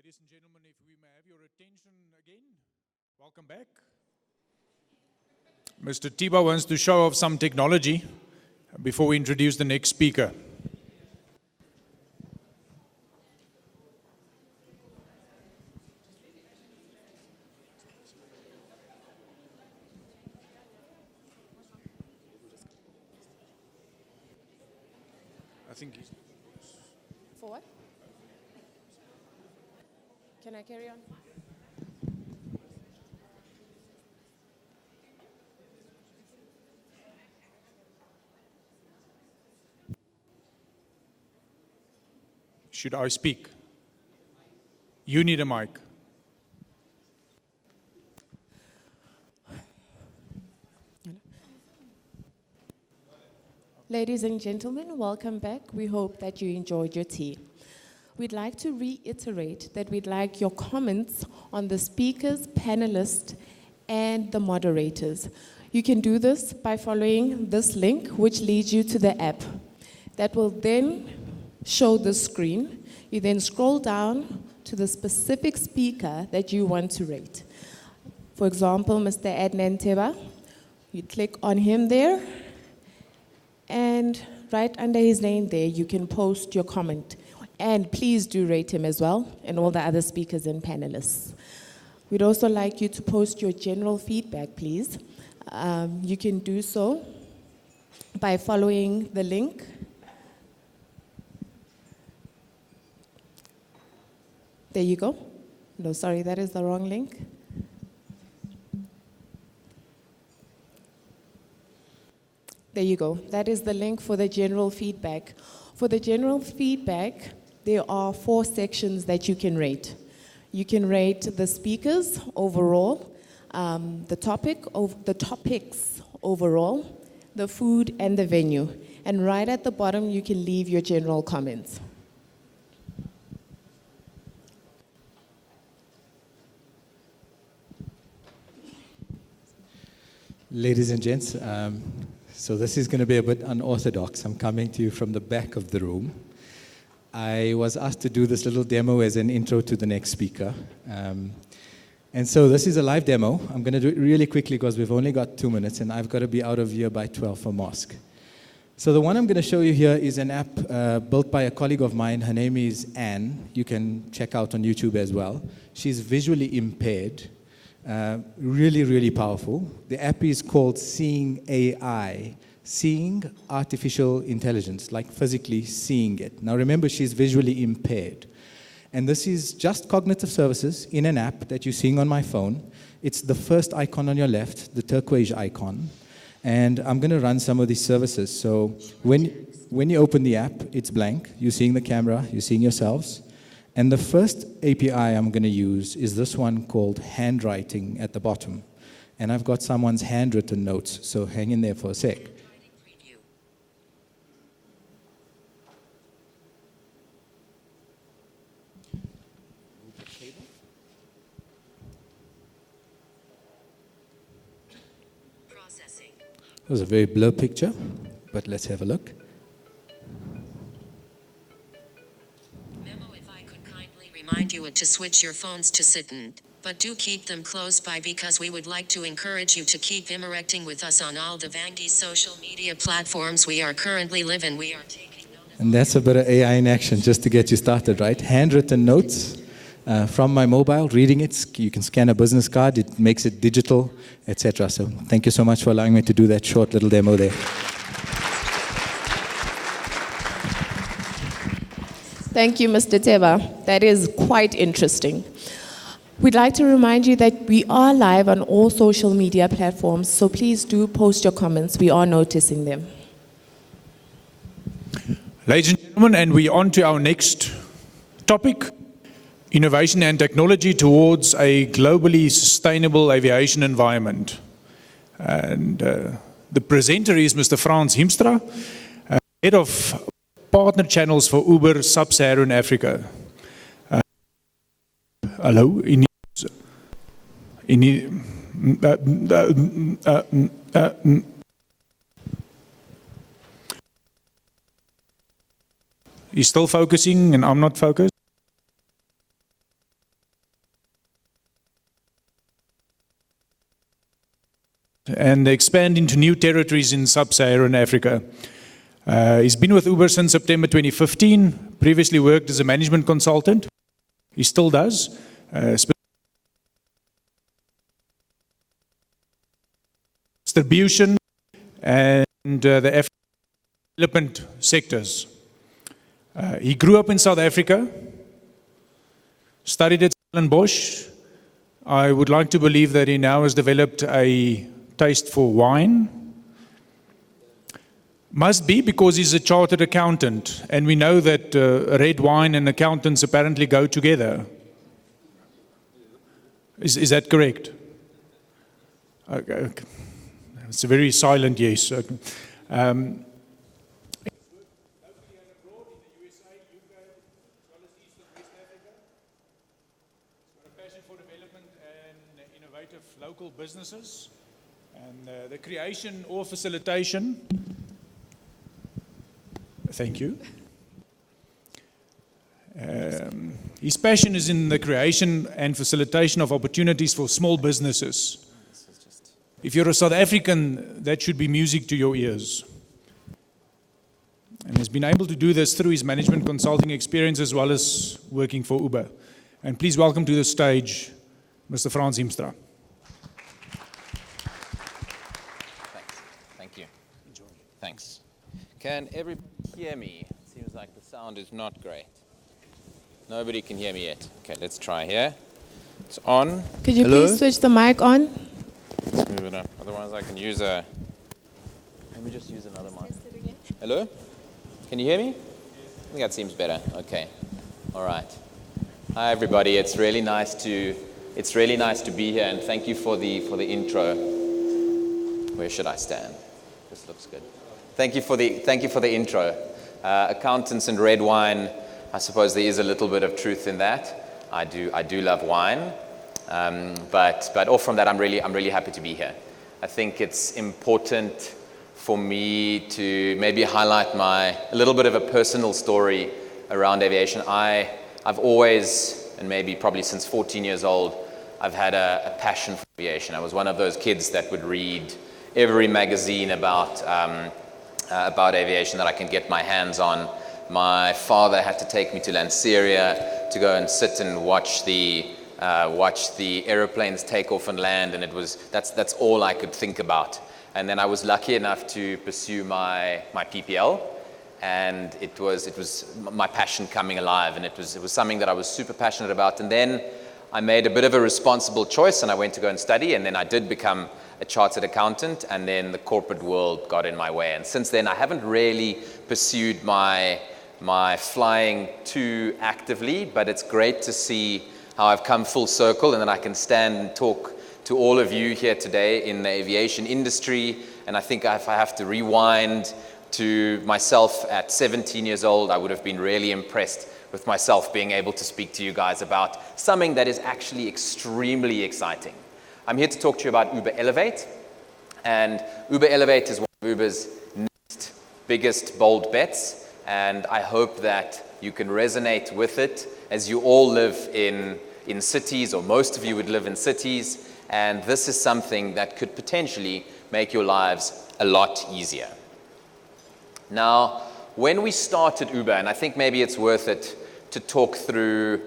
Ladies and gentlemen, if we may have your attention again, welcome back. Mr. Tiba wants to show off some technology before we introduce the next speaker. I think he's... For what? Can I carry on? Should I speak? You need a mic. Ladies and gentlemen, welcome back. We hope that you enjoyed your tea. We'd like to reiterate that we'd like your comments on the speakers, panelists, and the moderators. You can do this by following this link, which leads you to the app. That will then show the screen. You then scroll down to the specific speaker that you want to rate. For example, Mr. Adnan Teba, you click on him there, and right under his name there, you can post your comment. And please do rate him as well, and all the other speakers and panelists. We'd also like you to post your general feedback, please. You can do so by following the link. There you go. No, sorry, that is the wrong link. There you go. That is the link for the general feedback. For the general feedback, there are 4 sections that you can rate. You can rate the speakers overall, the topics overall, the food, and the venue. And right at the bottom, you can leave your general comments. Ladies and gents, so this is going to be a bit unorthodox. I'm coming to you from the back of the room. I was asked to do this little demo as an intro to the next speaker. And so this is a live demo. I'm going to do it really quickly because we've only got 2 minutes and I've got to be out of here by 12 for mosque. So the one I'm going to show you here is an app built by a colleague of mine. Her name is Anne. You can check out on YouTube as well. She's visually impaired. Really, really powerful. The app is called Seeing AI. Seeing artificial intelligence, like physically seeing it. Now remember, she's visually impaired. And this is just cognitive services in an app that you're seeing on my phone. It's the first icon on your left, the turquoise icon. And I'm going to run some of these services. So when you open the app, it's blank. You're seeing the camera, you're seeing yourselves. And the first API I'm going to use is this one called handwriting at the bottom. And I've got someone's handwritten notes, so hang in there for a sec. It was a very blurred picture, but let's have a look. Memo, if I could kindly remind you to switch your phones to silent, but do keep them close by because we would like to encourage you to keep interacting with us on all the Vangi social media platforms we are currently living. We are taking note. And that's a bit of AI in action just to get you started, right? Handwritten notes from my mobile, reading it. You can scan a business card, it makes it digital, etc. So thank you so much for allowing me to do that short little demo there. Thank you, Mr. Teba. That is quite interesting. We'd like to remind you that we are live on all social media platforms, so please do post your comments. We are noticing them. Ladies and gentlemen, and we're on to our next topic, innovation and technology towards a globally sustainable aviation environment. And the presenter is Mr. Frans Hiemstra, head of partner channels for Uber Sub-Saharan Africa. Hello. He's still focusing and I'm not focused. and expand into new territories in sub-Saharan Africa. He's been with Uber since September 2015, previously worked as a management consultant. He still does. Distribution and the African development sectors. He grew up in South Africa, studied at Stellenbosch. I would like to believe that he now has developed a taste for wine. Must be because he's a chartered accountant, and we know that red wine and accountants apparently go together. Is that correct? Okay. It's a very silent yes. Local businesses and the creation or facilitation. Thank you. His passion is in the creation and facilitation of opportunities for small businesses. If you're a South African, that should be music to your ears. And has been able to do this through his management consulting experience as well as working for Uber. And please welcome to the stage, Mr. Frans Hiemstra. Thanks. Can everybody hear me? It seems like the sound is not great. Nobody can hear me yet. Okay, let's try here. It's on. Could you please switch the mic on? Let's move it up. Otherwise I can use a... Let me just use another mic. Hello? Can you hear me? I think that seems better. Okay. All right. Hi everybody. It's really nice to be here, and thank you for the intro. Where should I stand? This looks good. Thank you for the intro. Accountants and red wine, I suppose there is a little bit of truth in that. I do love wine, but off from that, I'm really happy to be here. I think it's important for me to maybe highlight a little bit of a personal story around aviation. I've always, and maybe probably since 14 years old, I've had a passion for aviation. I was one of those kids that would read every magazine about aviation that I can get my hands on. My father had to take me to Lanseria to go and sit and watch the aeroplanes take off and land, and that's all I could think about. And then I was lucky enough to pursue my PPL, and it was my passion coming alive, and it was something that I was super passionate about. And then I made a bit of a responsible choice, and I went to go and study, and then I did become a chartered accountant, and then the corporate world got in my way. And since then, I haven't really pursued my flying too actively, but it's great to see how I've come full circle, and then I can stand and talk to all of you here today in the aviation industry. And I think if I have to rewind to myself at 17 years old, I would have been really impressed with myself being able to speak to you guys about something that is actually extremely exciting. I'm here to talk to you about Uber Elevate, and Uber Elevate is one of Uber's next biggest bold bets, and I hope that you can resonate with it, as you all live in cities, or most of you would live in cities, and this is something that could potentially make your lives a lot easier. Now, when we started Uber, and I think maybe it's worth it to talk through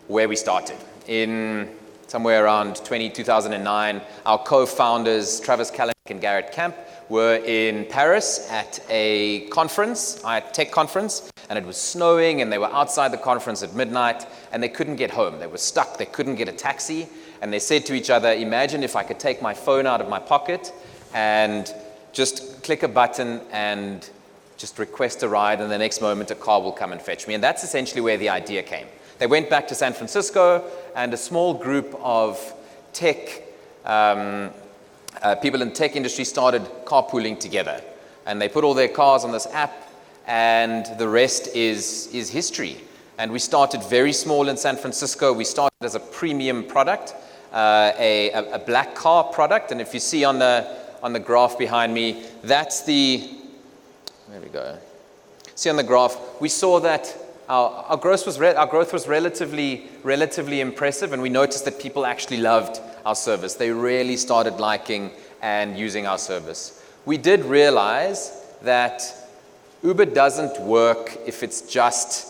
where we started. In somewhere around 2009, our co-founders, Travis Kalanick and Garrett Camp, were in Paris at a conference, a tech conference, and it was snowing, and they were outside the conference at midnight, and they couldn't get home. They were stuck. They couldn't get a taxi, and they said to each other, imagine if I could take my phone out of my pocket and just click a button and just request a ride, and the next moment a car will come and fetch me. And that's essentially where the idea came. They went back to San Francisco, and a small group of tech people in the tech industry started carpooling together. And they put all their cars on this app, and the rest is history. And we started very small in San Francisco. We started as a premium product, a black car product. And if you see on the graph behind me, that's there we go. See on the graph, we saw that our growth was relatively impressive, and we noticed that people actually loved our service. They really started liking and using our service. We did realize that Uber doesn't work if it's just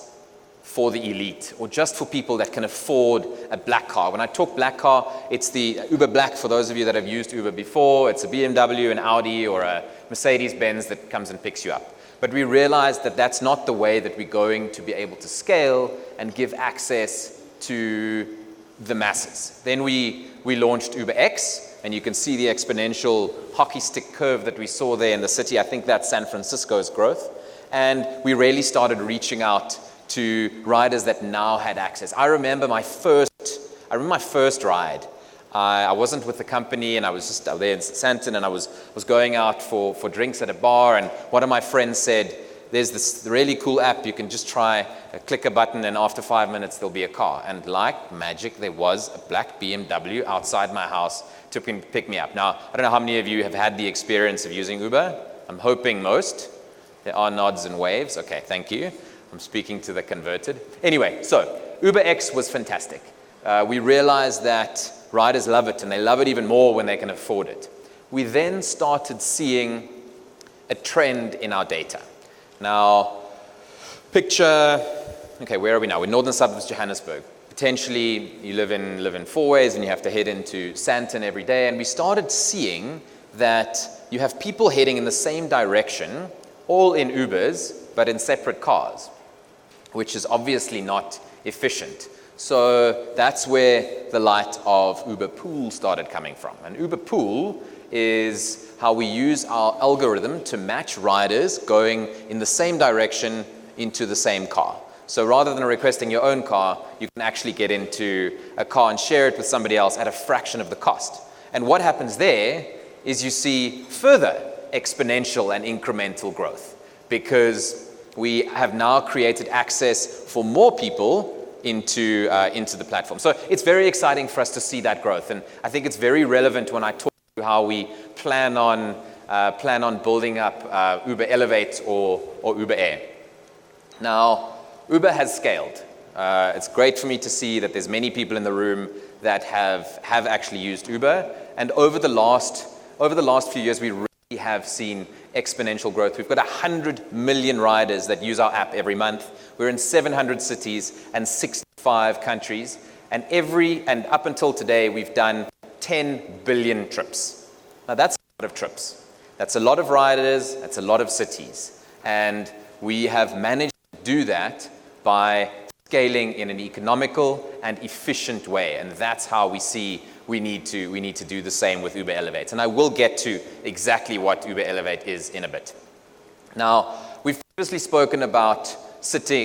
for the elite or just for people that can afford a black car. When I talk black car, it's the Uber Black, for those of you that have used Uber before. It's a BMW, an Audi, or a Mercedes-Benz that comes and picks you up. But we realized that that's not the way that we're going to be able to scale and give access to the masses. Then we launched UberX, and you can see the exponential hockey stick curve that we saw there in the city. I think that's San Francisco's growth. And we really started reaching out to riders that now had access. I remember my first ride. I wasn't with the company, and I was just out there in Santon, and I was going out for drinks at a bar, and one of my friends said, there's this really cool app, you can just try, click a button, and after 5 minutes there'll be a car. And like magic, there was a black BMW outside my house to pick me up. Now, I don't know how many of you have had the experience of using Uber. I'm hoping most. There are nods and waves. Okay, thank you. I'm speaking to the converted. Anyway, so UberX was fantastic. We realized that riders love it, and they love it even more when they can afford it. We then started seeing a trend in our data. Now, picture, okay, where are we now? We're northern suburbs of Johannesburg. Potentially, you live in Fourways, and you have to head into Santon every day. And we started seeing that you have people heading in the same direction, all in Ubers, but in separate cars, which is obviously not efficient. So that's where the light of Uber Pool started coming from. And Uber Pool is how we use our algorithm to match riders going in the same direction into the same car. So rather than requesting your own car, you can actually get into a car and share it with somebody else at a fraction of the cost. And what happens there is you see further exponential and incremental growth, because we have now created access for more people into the platform. So it's very exciting for us to see that growth, and I think it's very relevant when I talk about how we plan on building up Uber Elevate or Uber Air. Now, Uber has scaled. It's great for me to see that there's many people in the room that have actually used Uber, and over the last few years, we really have seen exponential growth. We've got 100 million riders that use our app every month. We're in 700 cities and 65 countries, and up until today, we've done 10 billion trips. Now that's a lot of trips. That's a lot of riders, that's a lot of cities. And we have managed to do that by scaling in an economical and efficient way. And that's how we see we need to do the same with Uber Elevate. And I will get to exactly what Uber Elevate is in a bit. Now, we've previously spoken about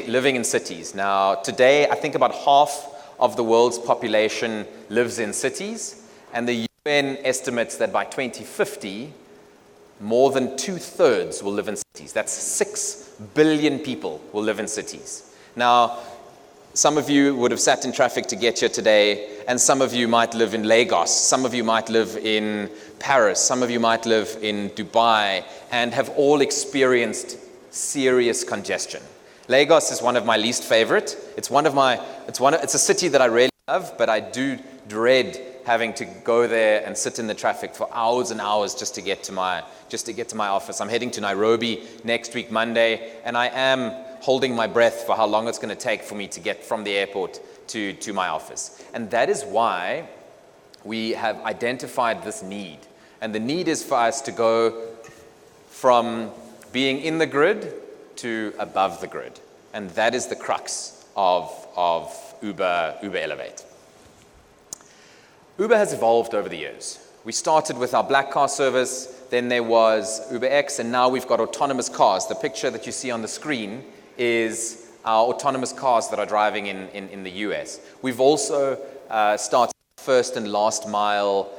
living in cities. Now, today, I think about half of the world's population lives in cities, and the UN estimates that by 2050, more than 2/3 will live in cities. That's 6 billion people will live in cities. Now, some of you would have sat in traffic to get here today, and some of you might live in Lagos, some of you might live in Paris, some of you might live in Dubai, and have all experienced serious congestion. Lagos is one of my least favorite. It's a city that I really love, but I do dread having to go there and sit in the traffic for hours and hours just to get to my office. I'm heading to Nairobi next week, Monday, and I am holding my breath for how long it's going to take for me to get from the airport to my office. And that is why we have identified this need. And the need is for us to go from being in the grid to above the grid. And that is the crux of Uber Elevate. Uber has evolved over the years. We started with our black car service, then there was UberX, and now we've got autonomous cars. The picture that you see on the screen is our autonomous cars that are driving in the US. We've also started first and last mile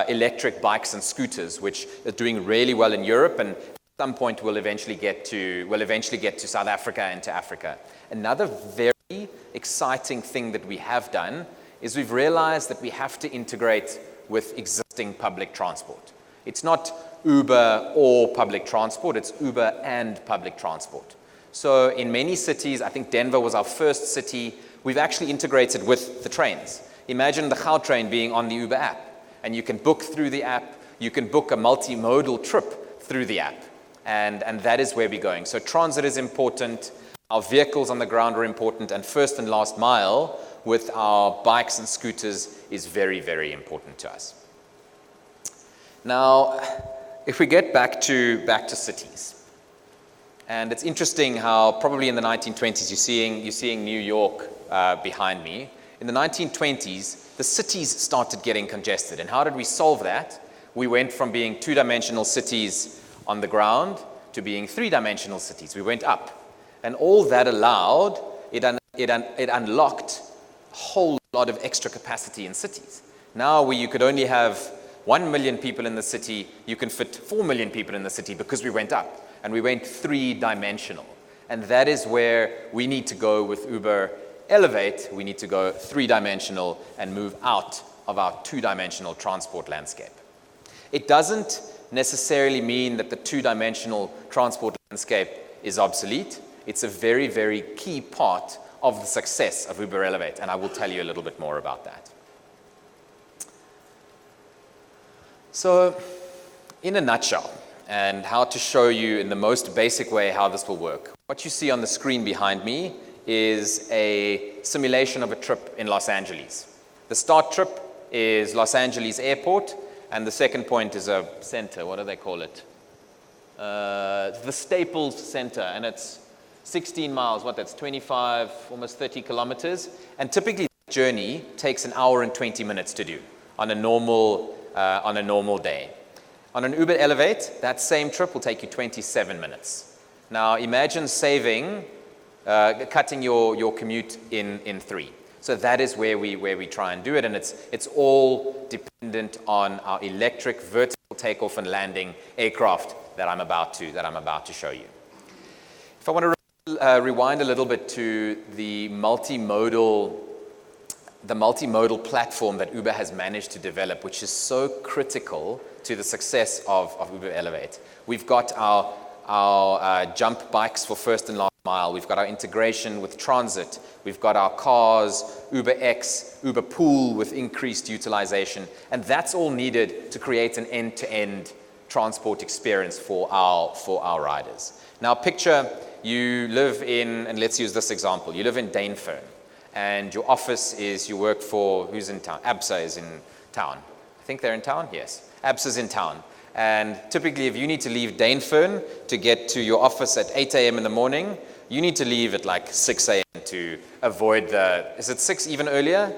electric bikes and scooters, which are doing really well in Europe, and at some point we'll eventually get to South Africa and to Africa. Another very exciting thing that we have done is we've realized that we have to integrate with existing public transport. It's not Uber or public transport, it's Uber and public transport. So in many cities, I think Denver was our first city, we've actually integrated with the trains. Imagine the Gautrain being on the Uber app, and you can book through the app, You can book a multimodal trip through the app. And that is where we're going. So transit is important, our vehicles on the ground are important, and first and last mile with our bikes and scooters is very, very important to us. Now, if we get back to cities, and it's interesting how probably in the 1920s, you're seeing New York behind me. In the 1920s, the cities started getting congested. And how did we solve that? We went from being two-dimensional cities on the ground to being three-dimensional cities. We went up. And all that allowed, it unlocked a whole lot of extra capacity in cities. Now where you could only have 1 million people in the city, you can fit 4 million people in the city because we went up and we went three-dimensional. And that is where we need to go with Uber Elevate. We need to go three-dimensional and move out of our two-dimensional transport landscape. It doesn't necessarily mean that the two-dimensional transport landscape is obsolete. It's a very, very key part of the success of Uber Elevate, and I will tell you a little bit more about that. So, in a nutshell, and how to show you in the most basic way how this will work, what you see on the screen behind me is a simulation of a trip in Los Angeles. The start trip is Los Angeles Airport, and the second point is a center. What do they call it? The Staples Center, and it's 16 miles. That's 25, almost 30 kilometers. And typically, the journey takes an hour and 20 minutes to do on a normal day. On an Uber Elevate, that same trip will take you 27 minutes. Now, imagine cutting your commute in 3. So that is where we try and do it, and it's all dependent on our electric vertical takeoff and landing aircraft that I'm about to show you. If I want to rewind a little bit to the multimodal platform that Uber has managed to develop, which is so critical to the success of Uber Elevate. We've got our jump bikes for first and last mile. We've got our integration with transit. We've got our cars, UberX, Uber Pool with increased utilization. And that's all needed to create an end-to-end transport experience for our riders. Now picture you live in, and let's use this example, you live in Dainfern, and your office is, you work for, who's in town? ABSA is in town. I think they're in town? Yes. ABSA's in town. And typically, if you need to leave Dainfern to get to your office at 8 a.m. in the morning, you need to leave at like 6 a.m. to avoid is it 6 even earlier?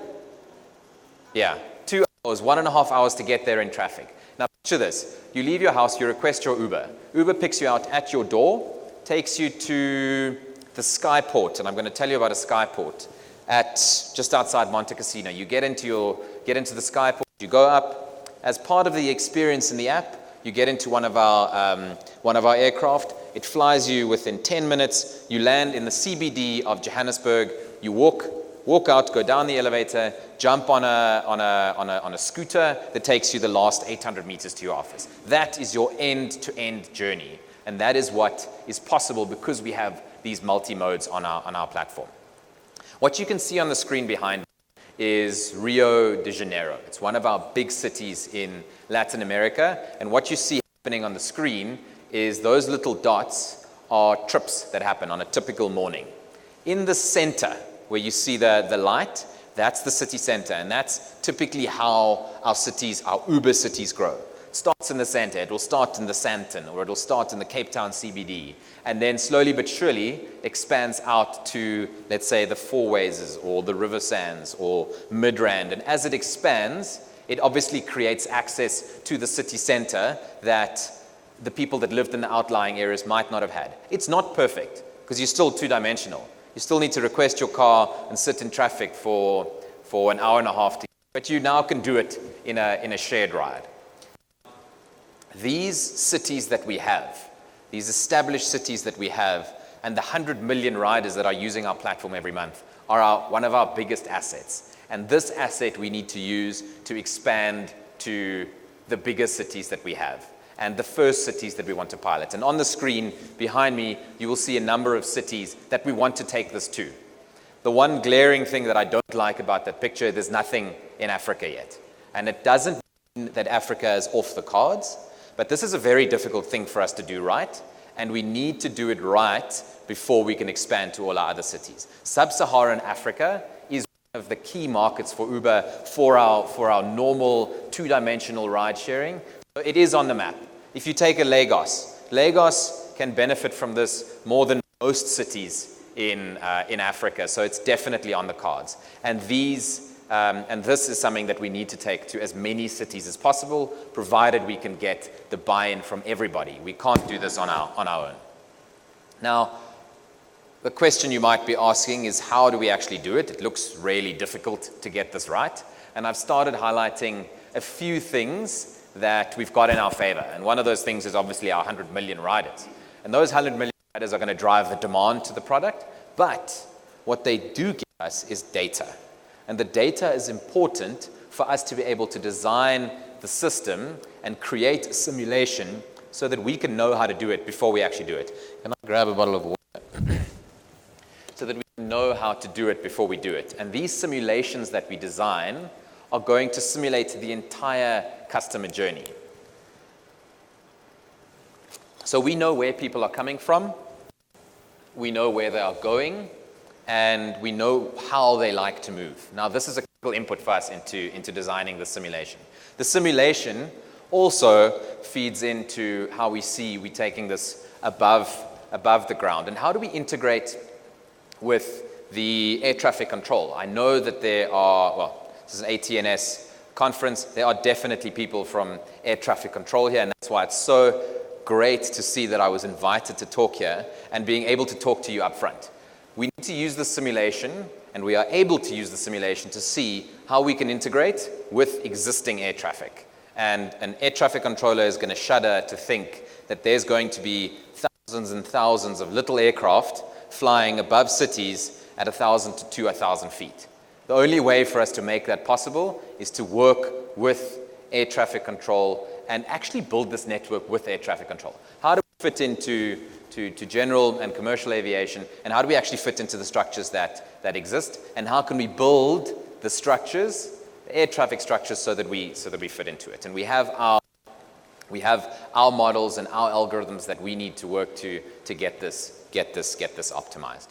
Yeah, 2 hours, 1.5 hours to get there in traffic. Now picture this, you leave your house, you request your Uber. Uber picks you out at your door, takes you to the Skyport, and I'm going to tell you about a Skyport at just outside Monte Cassino. You get into the Skyport, you go up. As part of the experience in the app, you get into one of our aircraft. It flies you within 10 minutes. You land in the CBD of Johannesburg. You walk out, go down the elevator, jump on a scooter that takes you the last 800 meters to your office. That is your end-to-end journey, and that is what is possible because we have these multi-modes on our platform. What you can see on the screen behind is Rio de Janeiro. It's one of our big cities in Latin America, and what you see happening on the screen is those little dots are trips that happen on a typical morning. In the center, where you see the light, that's the city center, and that's typically how our Uber cities grow. It starts in the center, it will start in the Sandton, or it will start in the Cape Town CBD, and then slowly but surely expands out to, let's say, the Fourways or the Riversands or Midrand. And as it expands, it obviously creates access to the city center that the people that lived in the outlying areas might not have had. It's not perfect, because you're still two-dimensional. You still need to request your car and sit in traffic for an hour and a half, but you now can do it in a shared ride. These cities that we have, these established cities that we have, and the 100 million riders that are using our platform every month are one of our biggest assets. And this asset we need to use to expand to the bigger cities that we have and the first cities that we want to pilot. And on the screen behind me, you will see a number of cities that we want to take this to. The one glaring thing that I don't like about that picture, there's nothing in Africa yet. And it doesn't mean that Africa is off the cards, but this is a very difficult thing for us to do right, and we need to do it right before we can expand to all our other cities. Sub-Saharan Africa is one of the key markets for Uber for our normal two-dimensional ride sharing. So it is on the map. If you take a Lagos can benefit from this more than most cities in Africa, so it's definitely on the cards. And this is something that we need to take to as many cities as possible, provided we can get the buy-in from everybody. We can't do this on our own. Now, the question you might be asking is, how do we actually do it? It looks really difficult to get this right. And I've started highlighting a few things that we've got in our favor. And one of those things is obviously our 100 million riders. And those 100 million riders are going to drive the demand to the product. But what they do give us is data. And the data is important for us to be able to design the system and create a simulation so that we can know how to do it before we actually do it. Can I grab a bottle of water? So that we know how to do it before we do it. And these simulations that we design are going to simulate the entire customer journey. So we know where people are coming from, we know where they are going, and we know how they like to move. Now, this is a critical input for us into designing the simulation. The simulation also feeds into how we taking this above the ground. And how do we integrate with the air traffic control? I know that there are, well, this is an ATNS conference. There are definitely people from air traffic control here, and that's why it's so great to see that I was invited to talk here and being able to talk to you up front. We need to use the simulation, and we are able to use the simulation to see how we can integrate with existing air traffic. And an air traffic controller is going to shudder to think that there's going to be thousands and thousands of little aircraft flying above cities at 1,000 to 2,000 feet. The only way for us to make that possible is to work with air traffic control and actually build this network with air traffic control. How do we fit into general and commercial aviation, and how do we actually fit into the structures that exist, and how can we build the structures, the air traffic structures, so that we fit into it? And we have our models and our algorithms that we need to work to get this optimized.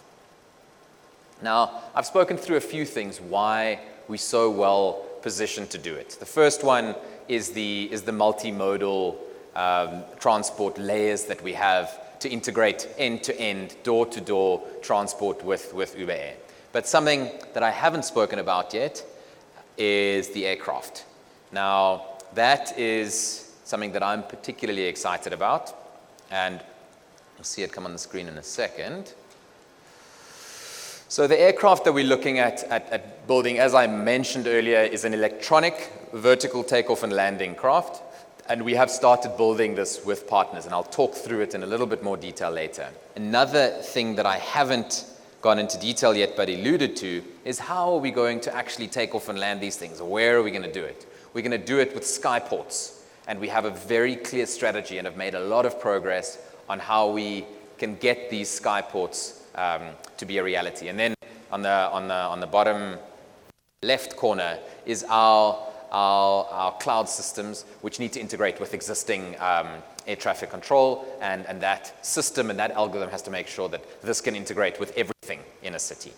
Now, I've spoken through a few things why we're so well positioned to do it. The first one is the multimodal transport layers that we have to integrate end-to-end, door-to-door transport with Uber Air. But something that I haven't spoken about yet is the aircraft. Now, that is something that I'm particularly excited about, and you'll see it come on the screen in a second. So the aircraft that we're looking at building, as I mentioned earlier, is an electronic vertical takeoff and landing craft. And we have started building this with partners, and I'll talk through it in a little bit more detail later. Another thing that I haven't gone into detail yet but alluded to is how are we going to actually take off and land these things? Where are we going to do it? We're going to do it with skyports, and we have a very clear strategy and have made a lot of progress on how we can get these skyports to be a reality. And then on the bottom left corner is our cloud systems, which need to integrate with existing air traffic control, and that system and that algorithm has to make sure that this can integrate with everything in a city.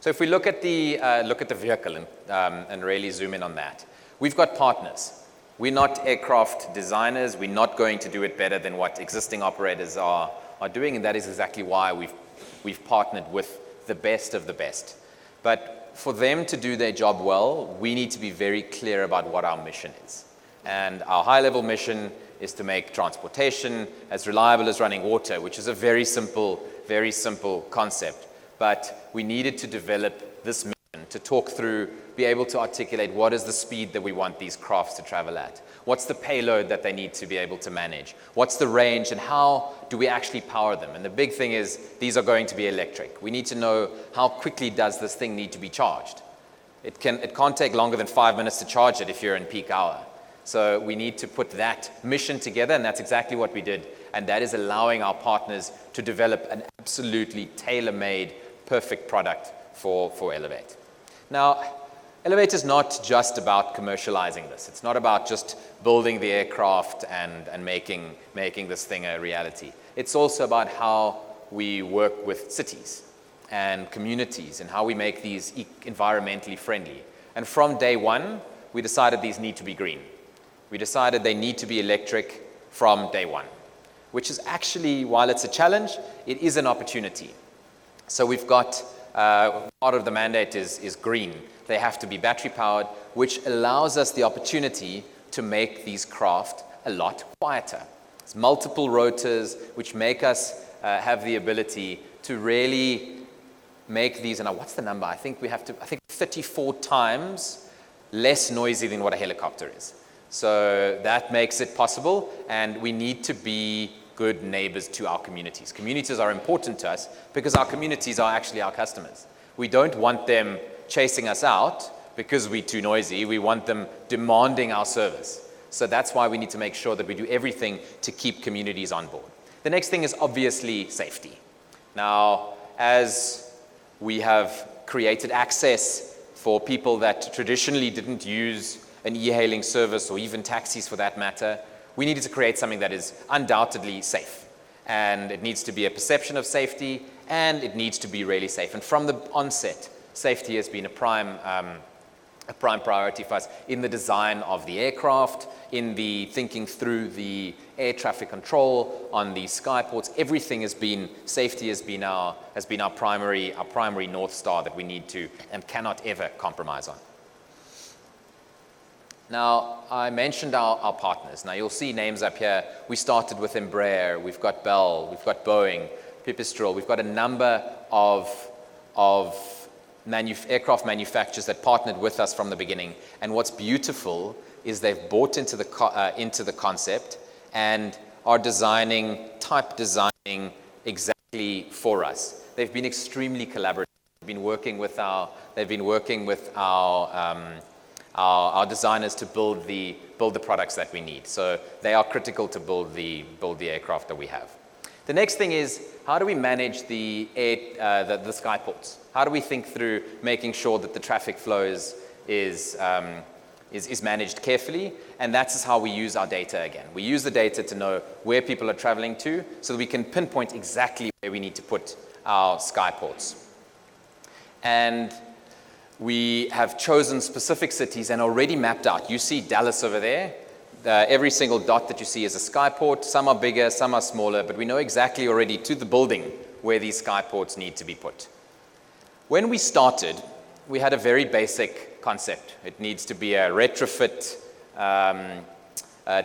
So if we look at the vehicle and really zoom in on that, we've got partners. We're not aircraft designers. We're not going to do it better than what existing operators are doing, and that is exactly why we've partnered with the best of the best. But for them to do their job well, we need to be very clear about what our mission is. And our high-level mission is to make transportation as reliable as running water, which is a very simple concept. But we needed to develop this mission to talk through, be able to articulate what is the speed that we want these crafts to travel at. What's the payload that they need to be able to manage? What's the range, and how do we actually power them? And the big thing is these are going to be electric. We need to know how quickly does this thing need to be charged. It can't take longer than 5 minutes to charge it if you're in peak hour. So we need to put that mission together, and that's exactly what we did. And that is allowing our partners to develop an absolutely tailor-made, perfect product for Elevate. Now, Elevate is not just about commercializing this. It's not about just building the aircraft and making this thing a reality. It's also about how we work with cities and communities and how we make these environmentally friendly. And from day one, we decided these need to be green. We decided they need to be electric from day one, which is actually, while it's a challenge, it is an opportunity. So we've got, part of the mandate is green. They have to be battery powered, which allows us the opportunity to make these craft a lot quieter. It's multiple rotors, which make us have the ability to really make these, and what's the number? I think 34 times less noisy than what a helicopter is. So that makes it possible, and we need to be good neighbors to our communities. Communities are important to us because our communities are actually our customers. We don't want them chasing us out because we're too noisy. We want them demanding our service. So that's why we need to make sure that we do everything to keep communities on board. The next thing is obviously safety. Now, as we have created access for people that traditionally didn't use an e-hailing service or even taxis for that matter, we needed to create something that is undoubtedly safe. And it needs to be a perception of safety, and it needs to be really safe. And from the onset, safety has been a prime priority for us in the design of the aircraft, in the thinking through the air traffic control on the skyports. Everything safety has been our primary North Star that we need to and cannot ever compromise on. Now, I mentioned our partners. Now, you'll see names up here. We started with Embraer, we've got Bell, we've got Boeing, Pipistrel. We've got a number of aircraft manufacturers that partnered with us from the beginning. And what's beautiful is they've bought into the concept and are type designing exactly for us. They've been extremely collaborative. They've been working with our designers to build the products that we need. So they are critical to build the aircraft that we have. The next thing is, how do we manage the skyports? How do we think through making sure that the traffic flow is managed carefully? And that's how we use our data again. We use the data to know where people are traveling to so that we can pinpoint exactly where we need to put our skyports. And we have chosen specific cities and already mapped out. You see Dallas over there. Every single dot that you see is a skyport. Some are bigger, some are smaller, but we know exactly already to the building where these skyports need to be put. When we started, we had a very basic concept. It needs to be a retrofit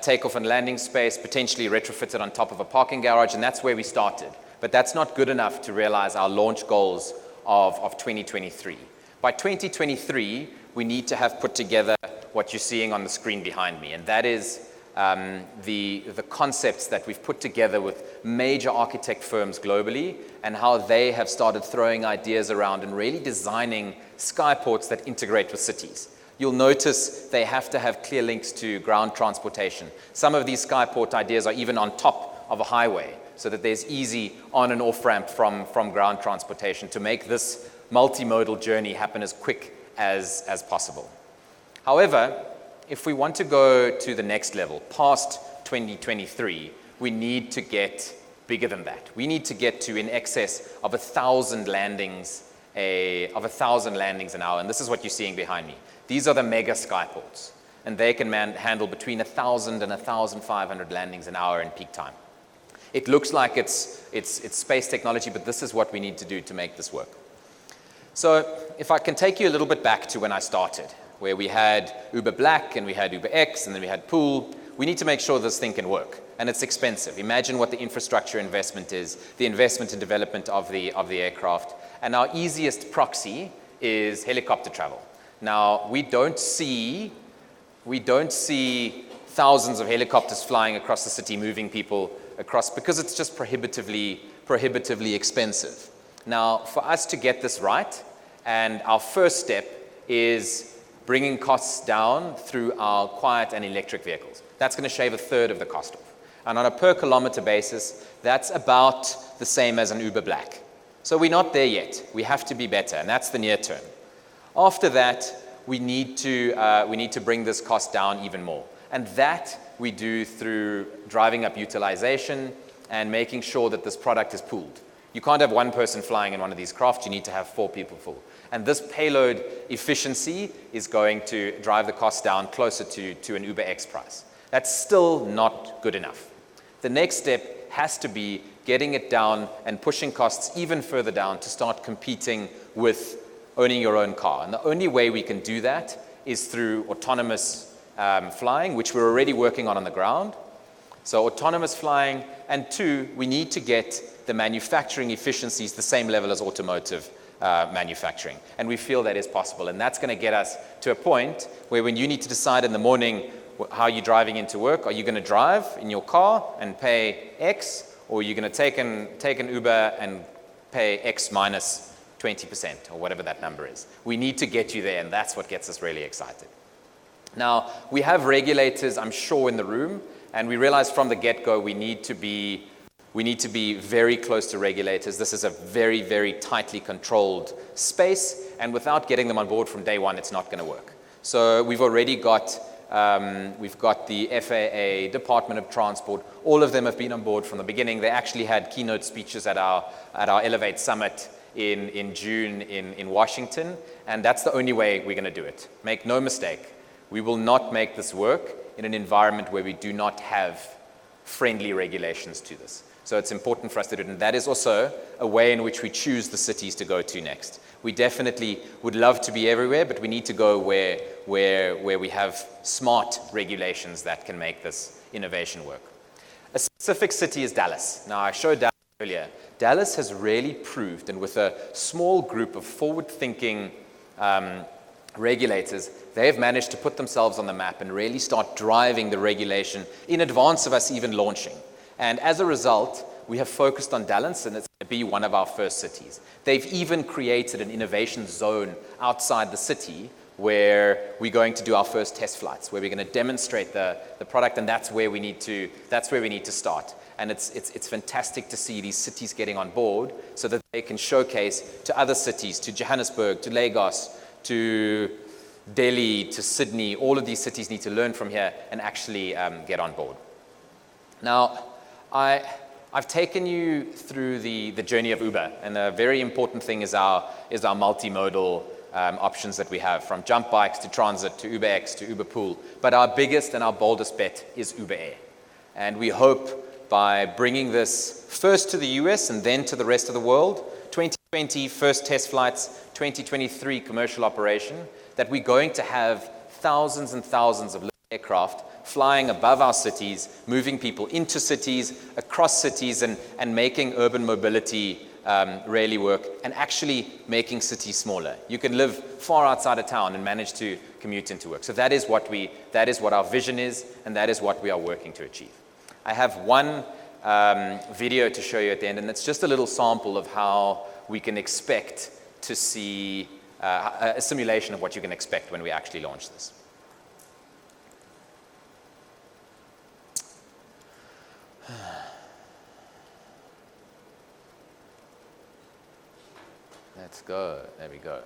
takeoff and landing space, potentially retrofitted on top of a parking garage, and that's where we started. But that's not good enough to realize our launch goals of 2023. By 2023, we need to have put together what you're seeing on the screen behind me, and that is the concepts that we've put together with major architect firms globally and how they have started throwing ideas around and really designing skyports that integrate with cities. You'll notice they have to have clear links to ground transportation. Some of these skyport ideas are even on top of a highway so that there's easy on and off ramp from ground transportation to make this multimodal journey happen as quick as possible. However, if we want to go to the next level, past 2023, we need to get bigger than that. We need to get to in excess of 1,000 landings an hour, and this is what you're seeing behind me. These are the mega skyports, and they can handle between 1,000 and 1,500 landings an hour in peak time. It looks like it's space technology, but this is what we need to do to make this work. So if I can take you a little bit back to when I started, where we had Uber Black and we had Uber X and then we had Pool, we need to make sure this thing can work. And it's expensive. Imagine what the infrastructure investment is, the investment and development of the aircraft. And our easiest proxy is helicopter travel. Now, we don't see thousands of helicopters flying across the city, moving people across, because it's just prohibitively expensive. Now, for us to get this right, and our first step is bringing costs down through our quiet and electric vehicles. That's going to shave 1/3 of the cost off. And on a per kilometer basis, that's about the same as an Uber Black. So we're not there yet. We have to be better, and that's the near term. After that, we need to bring this cost down even more. And that we do through driving up utilization and making sure that this product is pooled. You can't have one person flying in one of these craft, you need to have 4 people full. And this payload efficiency is going to drive the cost down closer to an UberX price. That's still not good enough. The next step has to be getting it down and pushing costs even further down to start competing with owning your own car. And the only way we can do that is through autonomous flying, which we're already working on the ground. So autonomous flying, and 2, we need to get the manufacturing efficiencies the same level as automotive manufacturing. And we feel that is possible. And that's going to get us to a point where when you need to decide in the morning how you're driving into work, are you going to drive in your car and pay X, or are you going to take an Uber and pay X minus 20% or whatever that number is? We need to get you there, and that's what gets us really excited. Now, we have regulators, I'm sure, in the room, and we realize from the get-go we need to be very close to regulators. This is a very, very tightly controlled space, and without getting them on board from day one, it's not going to work. So we've already got we've got the FAA, Department of Transport. All of them have been on board from the beginning. They actually had keynote speeches at our Elevate Summit in June in Washington, and that's the only way we're going to do it. Make no mistake, we will not make this work in an environment where we do not have friendly regulations to this. So it's important for us to do it, and that is also a way in which we choose the cities to go to next. We definitely would love to be everywhere, but we need to go where we have smart regulations that can make this innovation work. A specific city is Dallas. Now, I showed Dallas earlier. Dallas has really proved, and with a small group of forward-thinking regulators, they have managed to put themselves on the map and really start driving the regulation in advance of us even launching. And as a result, we have focused on Dallas, and it's going to be one of our first cities. They've even created an innovation zone outside the city where we're going to do our first test flights, where we're going to demonstrate the product, and that's where we need to start. And it's fantastic to see these cities getting on board so that they can showcase to other cities, to Johannesburg, to Lagos, to Delhi, to Sydney. All of these cities need to learn from here and actually get on board. Now, I've taken you through the journey of Uber, and a very important thing is our multimodal options that we have, from jump bikes to transit to UberX to Uber Pool. But our biggest and our boldest bet is Uber Air. And we hope by bringing this first to the US and then to the rest of the world, 2020 first test flights, 2023 commercial operation, that we're going to have thousands and thousands of aircraft flying above our cities, moving people into cities, across cities, and making urban mobility really work, and actually making cities smaller. You can live far outside of town and manage to commute into work. So that is what our vision is, and that is what we are working to achieve. I have one video to show you at the end, and it's just a little sample of how we can expect to see a simulation of what you can expect when we actually launch this. Let's go. There we go.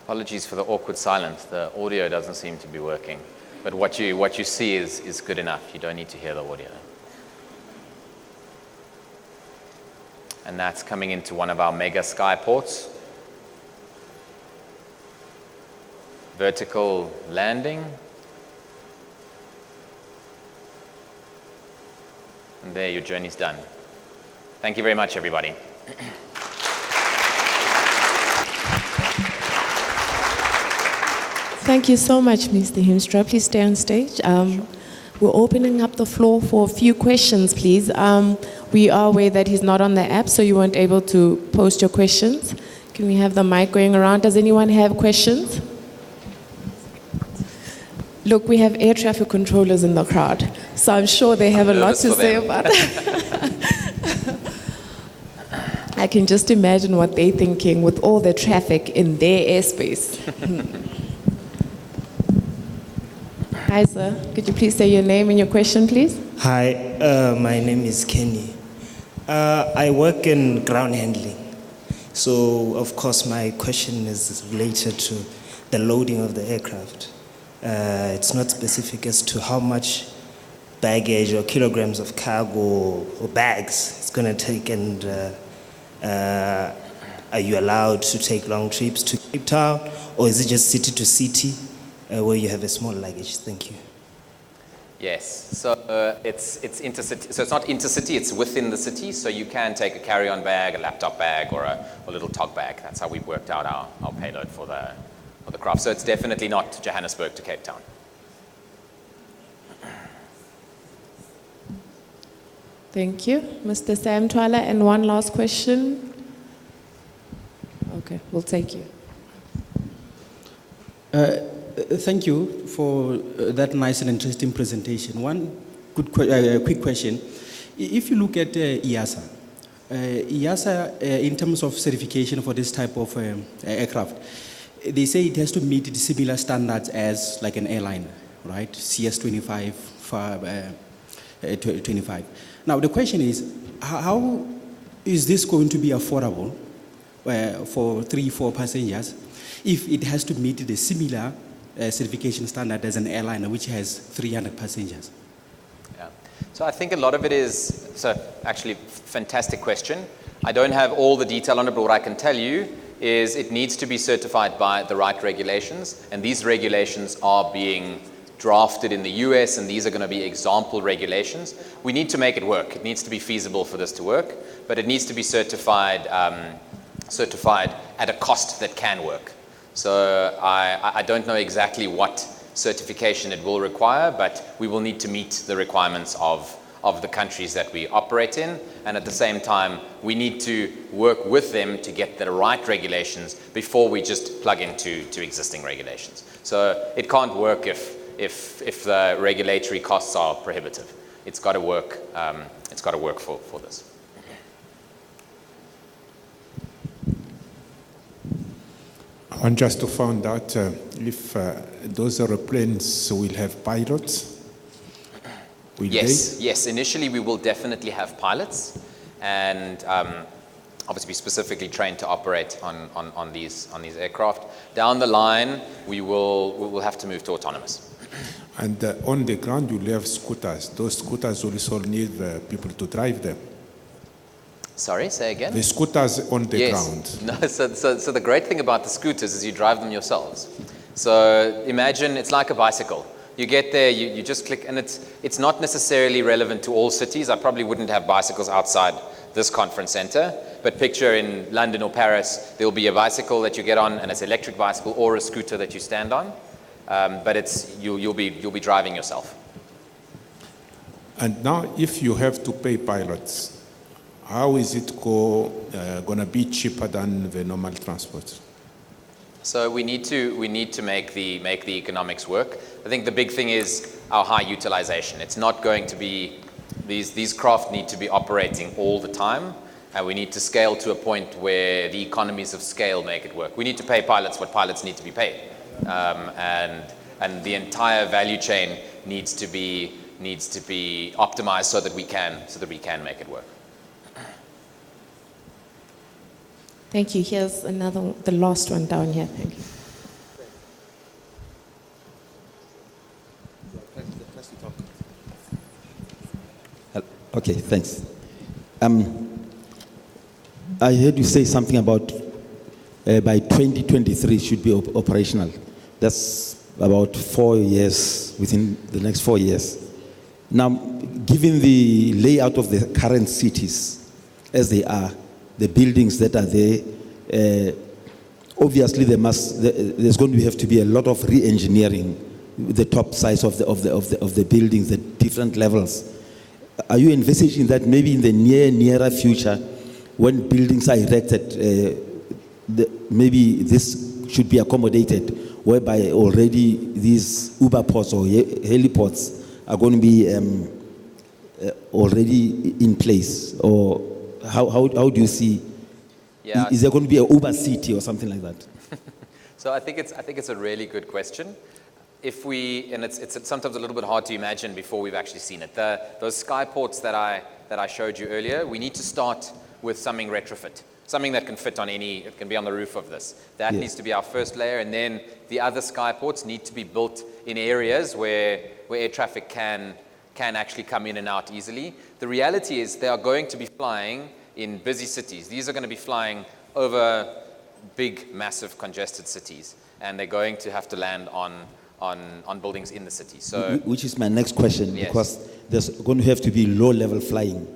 Apologies for the awkward silence. The audio doesn't seem to be working. But what you see is good enough. You don't need to hear the audio. And that's coming into one of our mega skyports. Vertical landing. And there, your journey's done. Thank you very much, everybody. Thank you so much, Mr. Himstra. Please stay on stage. We're opening up the floor for a few questions, please. We are aware that he's not on the app, so you weren't able to post your questions. Can we have the mic going around? Does anyone have questions? Look, we have air traffic controllers in the crowd, so I'm sure they have a lot to say about it. I can just imagine what they're thinking with all the traffic in their airspace. Hi, sir. Could you please say your name and your question, please? Hi, my name is Kenny. I work in ground handling. So, of course, my question is related to the loading of the aircraft. It's not specific as to how much baggage or kilograms of cargo or bags it's going to take, and are you allowed to take long trips to Cape Town, or is it just city to city where you have a small luggage? Thank you. Yes, so it's intercity. So it's not intercity, it's within the city. So you can take a carry-on bag, a laptop bag, or a little tog bag. That's how we've worked out our payload for the craft. So it's definitely not Johannesburg to Cape Town. Thank you. Mr. Sam Twala, and one last question. Okay, we'll take you. Thank you for that nice and interesting presentation. One quick question. If you look at EASA, in terms of certification for this type of aircraft, they say it has to meet similar standards as like an airliner, right? CS25, 25. Now the question is, how is this going to be affordable for 3-4 passengers if it has to meet the similar certification standard as an airliner, which has 300 passengers? Yeah. So I think a lot of it is, so actually, fantastic question. I don't have all the detail on it, but what I can tell you is it needs to be certified by the right regulations, and these regulations are being drafted in the US, and these are going to be example regulations. We need to make it work. It needs to be feasible for this to work, but it needs to be certified at a cost that can work. So I don't know exactly what certification it will require, but we will need to meet the requirements of the countries that we operate in, and at the same time we need to work with them to get the right regulations before we just plug into existing regulations. So it can't work if the regulatory costs are prohibitive. It's got to work. It's got to work for this. I want just to find out if those aeroplanes will have pilots. Will yes, they? yes. Initially, we will definitely have pilots, and obviously be specifically trained to operate on these aircraft. Down the line, we will have to move to autonomous. And on the ground, you will have scooters. Those scooters also need people to drive them. Sorry, say again? The scooters on the ground. No, so the great thing about the scooters is you drive them yourselves. So imagine it's like a bicycle. You get there, you just click, and it's not necessarily relevant to all cities. I probably wouldn't have bicycles outside this conference center, but picture in London or Paris, there'll be a bicycle that you get on, and it's an electric bicycle or a scooter that you stand on. But you'll be driving yourself. And now, if you have to pay pilots, how is it going to be cheaper than the normal transport? So we need to make the economics work. I think the big thing is our high utilization. It's not going to be these craft need to be operating all the time, and we need to scale to a point where the economies of scale make it work. We need to pay pilots what pilots need to be paid, and the entire value chain needs to be optimized so that we can make it work. Thank you. Here's the last one down here. Thank you. Okay, thanks. I heard you say something about by 2023 should be operational. That's about 4 years, within the next 4 years. Now, given the layout of the current cities as they are, the buildings that are there, obviously there's going to have to be a lot of re-engineering the top size of the buildings, the different levels. Are you envisaging that maybe in the nearer future, when buildings are erected, maybe this should be accommodated, whereby already these Uber pods or helipods are going to be already in place? Or how do you see? Yeah. Is there going to be an Uber city or something like that? So I think it's a really good question. And it's sometimes a little bit hard to imagine before we've actually seen it. Those skyports that I showed you earlier, we need to start with something retrofit, something that can fit on it can be on the roof of this. That needs to be our first layer, and then the other skyports need to be built in areas where air traffic can actually come in and out easily. The reality is they are going to be flying in busy cities. These are going to be flying over big, massive, congested cities, and they're going to have to land on buildings in the city. So, which is my next question, yes. Because there's going to have to be low-level flying,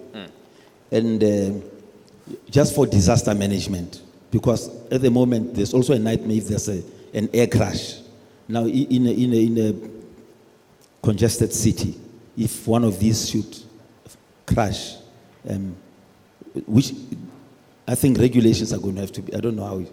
and just for disaster management, because at the moment there's also a nightmare if there's an air crash. Now, in a congested city, if one of these should crash, which I think regulations are going to have to be. I don't know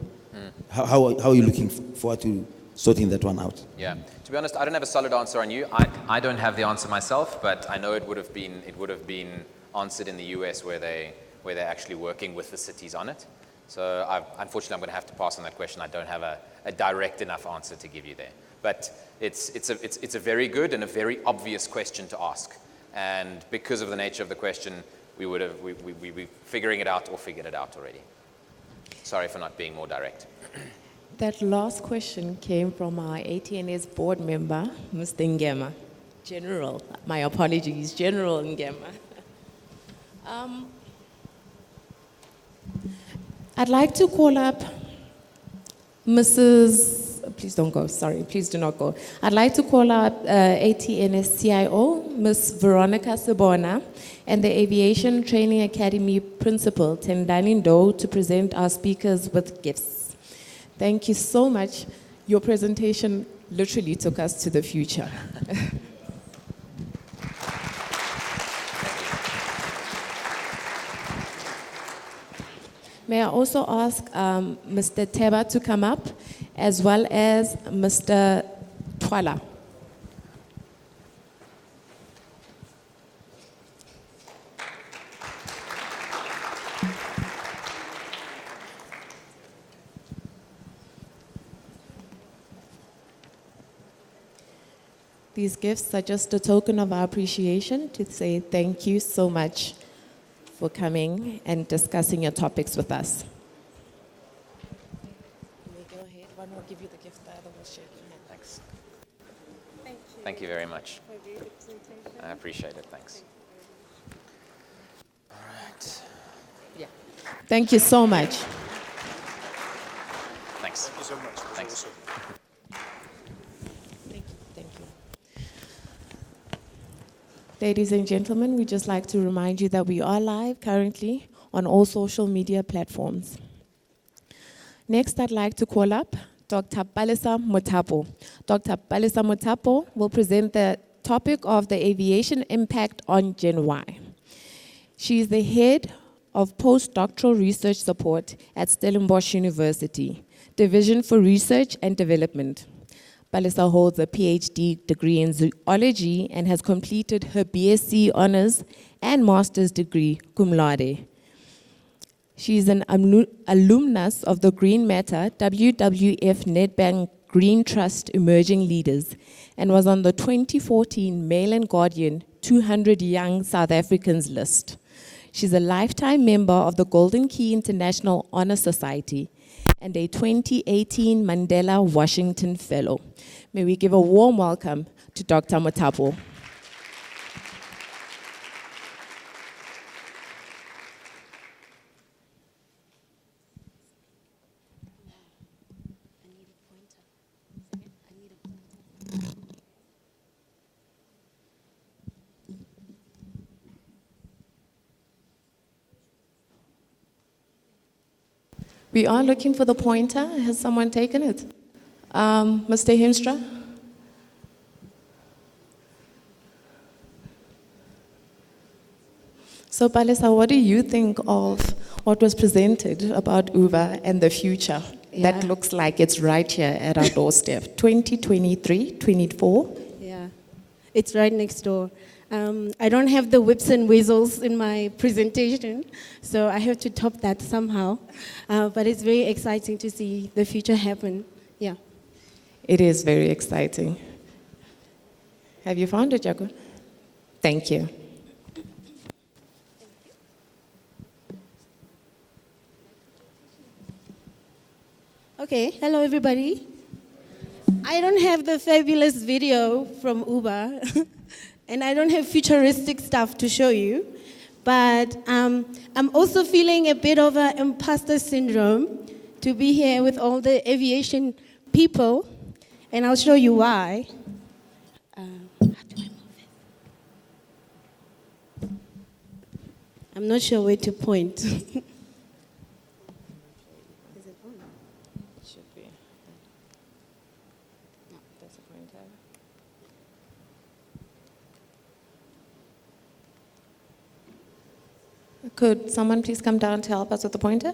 how are you looking forward to sorting that one out? Yeah, to be honest, I don't have a solid answer on you. I don't have the answer myself, but I know it would have been answered in the US where they're actually working with the cities on it. So unfortunately, I'm going to have to pass on that question. I don't have a direct enough answer to give you there. But it's a very good and a very obvious question to ask. And because of the nature of the question, we figuring it out or figured it out already. Sorry for not being more direct. That last question came from our ATNS board member, Mr. Ngema. General, my apologies, General Ngema. I'd like to call up please don't go, sorry, please do not go. I'd like to call up ATNS CIO, Ms. Veronica Sabona, and the Aviation Training Academy Principal, Tendani Ndo, to present our speakers with gifts. Thank you so much. Your presentation literally took us to the future. May I also ask Mr. Teba to come up, as well as Mr. Twala. These gifts are just a token of our appreciation to say thank you so much for coming and discussing your topics with us. You may go ahead. One will give you the gift, the other will shake your hand. Thanks. Thank you. Thank you very much. For a very good presentation. I appreciate it. Thanks. All right. Yeah. Thank you so much. Thanks. Thank you so much. Thanks. Thank you. Ladies and gentlemen, we'd just like to remind you that we are live currently on all social media platforms. Next, I'd like to call up Dr. Palesa Mutapo. Dr. Palesa Mutapo will present the topic of the aviation impact on Gen Y. She is the head of postdoctoral research support at Stellenbosch University, Division for Research and Development. Palesa holds a PhD degree in zoology and has completed her BSc honors and master's degree cum laude. She is an alumnus of the Green Matter WWF Nedbank Green Trust Emerging Leaders and was on the 2014 Mail and Guardian 200 Young South Africans list. She's a lifetime member of the Golden Key International Honor Society and a 2018 Mandela Washington Fellow. May we give a warm welcome to Dr. Mutapo. We are looking for the pointer. Has someone taken it? Mr. Hemstra? So, Palisa, what do you think of what was presented about Uber and the future? Yeah. That looks like it's right here at our doorstep. 2023, 24. Yeah, it's right next door. I don't have the whips and whistles in my presentation, so I have to top that somehow. But it's very exciting to see the future happen. Yeah. It is very exciting. Have you found it, Jaco? Thank you. Okay, hello everybody. I don't have the fabulous video from Uber, and I don't have futuristic stuff to show you, but I'm also feeling a bit of an imposter syndrome to be here with all the aviation people, and I'll show you why. How do I move it? I'm not sure where to point. Could someone please come down to help us with the pointer?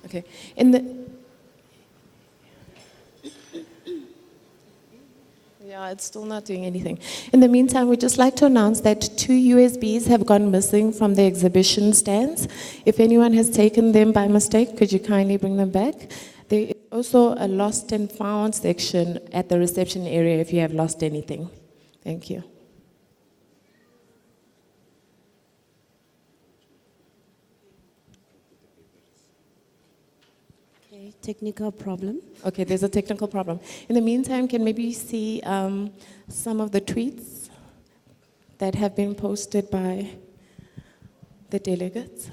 Okay. Yeah, it's still not doing anything. In the meantime, we'd just like to announce that 2 USBs have gone missing from the exhibition stands. If anyone has taken them by mistake, could you kindly bring them back? There is also a lost and found section at the reception area if you have lost anything. Thank you. Okay, technical problem. Okay, there's a technical problem. In the meantime, can maybe see some of the tweets that have been posted by the delegates.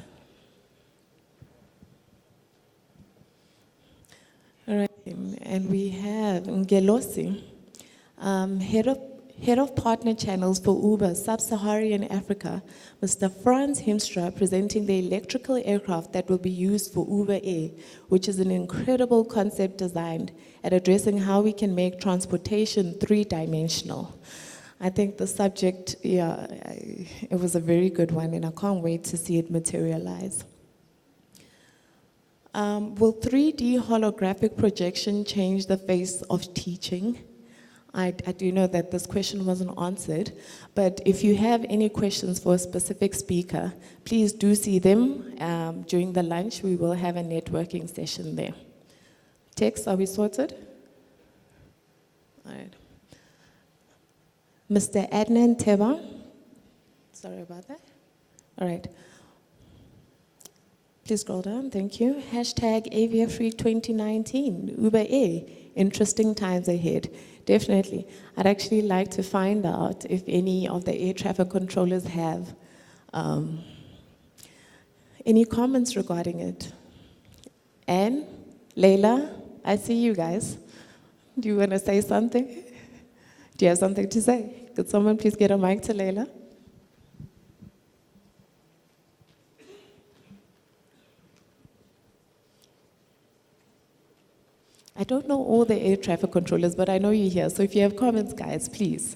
All right, and we have Ngelosi, Head of Partner Channels for Uber Sub-Saharan Africa, Mr. Franz Hemstra, presenting the electrical aircraft that will be used for Uber Air, which is an incredible concept designed at addressing how we can make transportation three-dimensional. I think the subject, it was a very good one, and I can't wait to see it materialize. Will 3D holographic projection change the face of teaching? I do know that this question wasn't answered, but if you have any questions for a specific speaker, please do see them during the lunch. We will have a networking session there. Text, are we sorted? All right. Mr. Adnan Teba. Sorry about that. All right. Please scroll down, thank you. Hashtag AVIAFRIQUE 2019, Uber Air, interesting times ahead. Definitely. I'd actually like to find out if any of the air traffic controllers have any comments regarding it. And Leila, I see you guys. Do you want to say something? Do you have something to say? Could someone please get a mic to Leila? I don't know all the air traffic controllers, but I know you're here. So if you have comments, guys, please.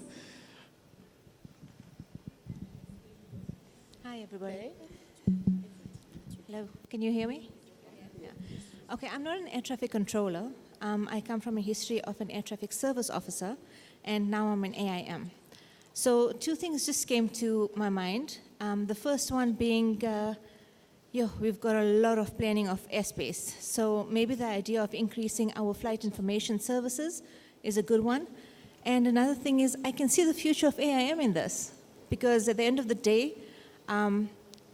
Hi, everybody. Hello, can you hear me? Yeah. Okay, I'm not an air traffic controller. I come from a history of an air traffic service officer, and now I'm an AIM. So 2 things just came to my mind. The first one being, we've got a lot of planning of airspace. So maybe the idea of increasing our flight information services is a good one. And another thing is I can see the future of AIM in this. Because at the end of the day,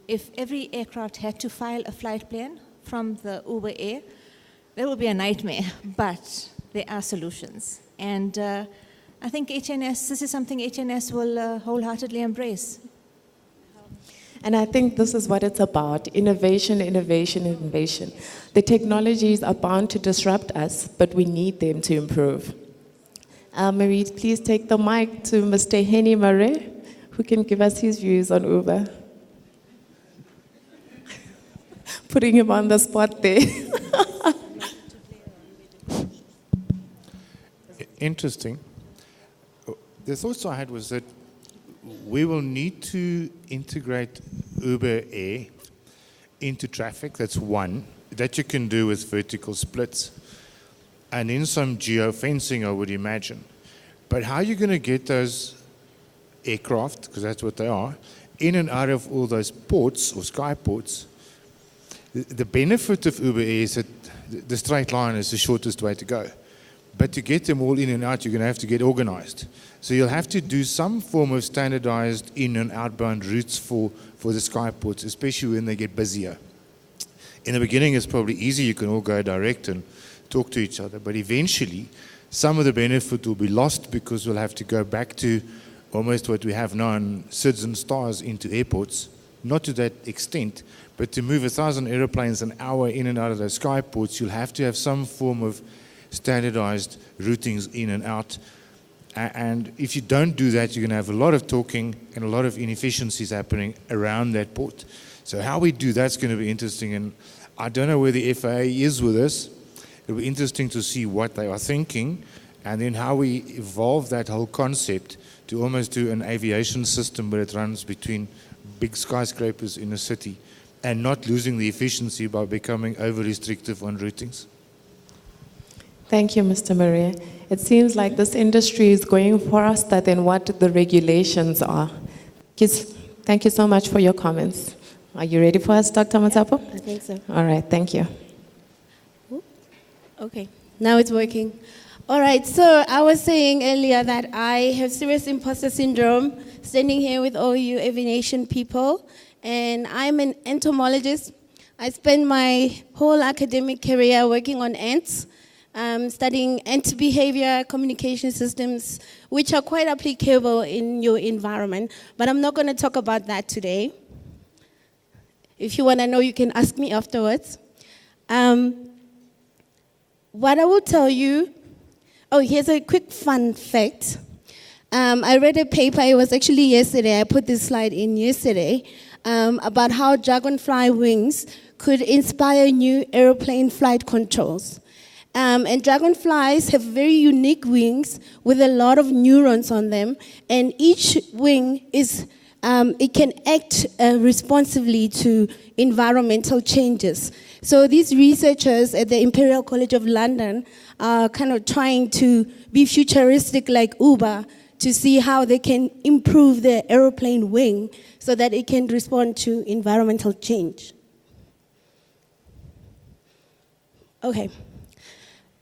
if every aircraft had to file a flight plan from the Uber Air, that would be a nightmare. But there are solutions. And I think ATNS, this is something ATNS will wholeheartedly embrace. And I think this is what it's about: innovation, innovation, innovation. The technologies are bound to disrupt us, but we need them to improve. Marie, please take the mic to Mr. Henny Murray, who can give us his views on Uber. Putting him on the spot there. Interesting. The thoughts I had was that we will need to integrate Uber Air into traffic. That's one. That you can do with vertical splits. And in some geofencing, I would imagine. But how are you going to get those aircraft, because that's what they are, in and out of all those ports or skyports? The benefit of Uber Air is that the straight line is the shortest way to go. But to get them all in and out, you're going to have to get organized. So you'll have to do some form of standardized in and outbound routes for the skyports, especially when they get busier. In the beginning, it's probably easy. You can all go direct and talk to each other. But eventually, some of the benefit will be lost because we'll have to go back to almost what we have now in SIDS and STARS into airports. Not to that extent, but to move 1,000 aeroplanes an hour in and out of those skyports, you'll have to have some form of standardized routings in and out. And if you don't do that, you're going to have a lot of talking and a lot of inefficiencies happening around that port. So how we do that's going to be interesting. And I don't know where the FAA is with this. It'll be interesting to see what they are thinking and then how we evolve that whole concept to almost do an aviation system where it runs between big skyscrapers in a city and not losing the efficiency by becoming over-restrictive on routings. Thank you, Mr. Maria. It seems like this industry is going faster than what the regulations are. Thank you so much for your comments. Are you ready for us, Dr. Matsapo? I think so. All right, thank you. Okay, now it's working. All right, so I was saying earlier that I have serious imposter syndrome, standing here with all you aviation people, and I'm an entomologist. I spent my whole academic career working on ants, studying ant behavior, communication systems, which are quite applicable in your environment, but I'm not going to talk about that today. If you want to know, you can ask me afterwards. What I will tell you, here's a quick fun fact. I read a paper, it was actually yesterday, I put this slide in yesterday, about how Dragonfly wings could inspire new aeroplane flight controls. And dragonflies have very unique wings with a lot of neurons on them, and each wing is, it can act responsively to environmental changes. So these researchers at the Imperial College of London are kind of trying to be futuristic like Uber to see how they can improve their aeroplane wing so that it can respond to environmental change. Okay.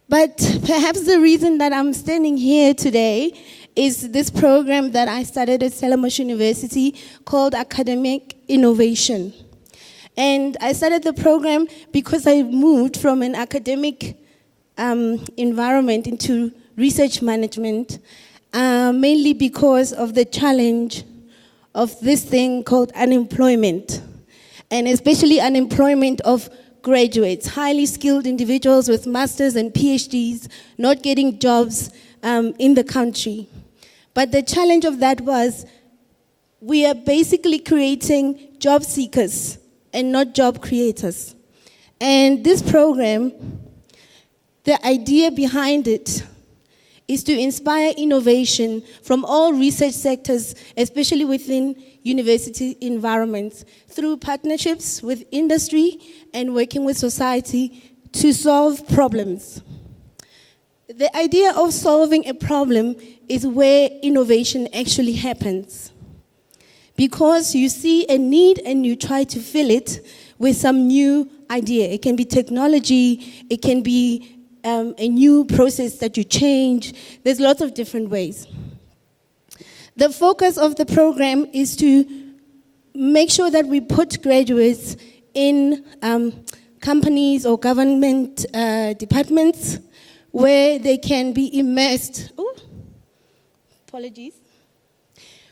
But perhaps the reason that I'm standing here today is this program that I started at Stellenbosch University called Academic Innovation. And I started the program because I moved from an academic environment into research management, mainly because of the challenge of this thing called unemployment, and especially unemployment of graduates, highly skilled individuals with masters and PhDs not getting jobs in the country. But the challenge of that was we are basically creating job seekers and not job creators. And this program, the idea behind it is to inspire innovation from all research sectors, especially within university environments, through partnerships with industry and working with society to solve problems. The idea of solving a problem is where innovation actually happens. Because you see a need and you try to fill it with some new idea. It can be technology, it can be a new process that you change. There's lots of different ways. The focus of the program is to make sure that we put graduates in companies or government departments where they can be immersed,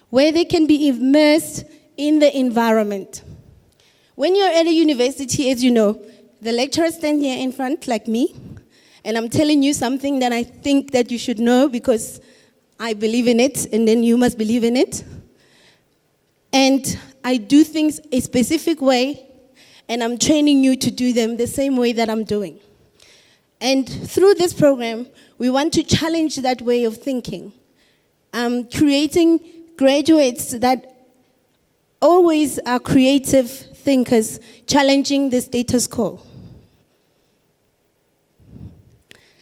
where they can be immersed in the environment. When you're at a university, as you know, the lecturers stand here in front like me, and I'm telling you something that I think that you should know because I believe in it, and then you must believe in it. And I do things a specific way, and I'm training you to do them the same way that I'm doing. And through this program, we want to challenge that way of thinking, creating graduates that always are creative thinkers, challenging the status quo.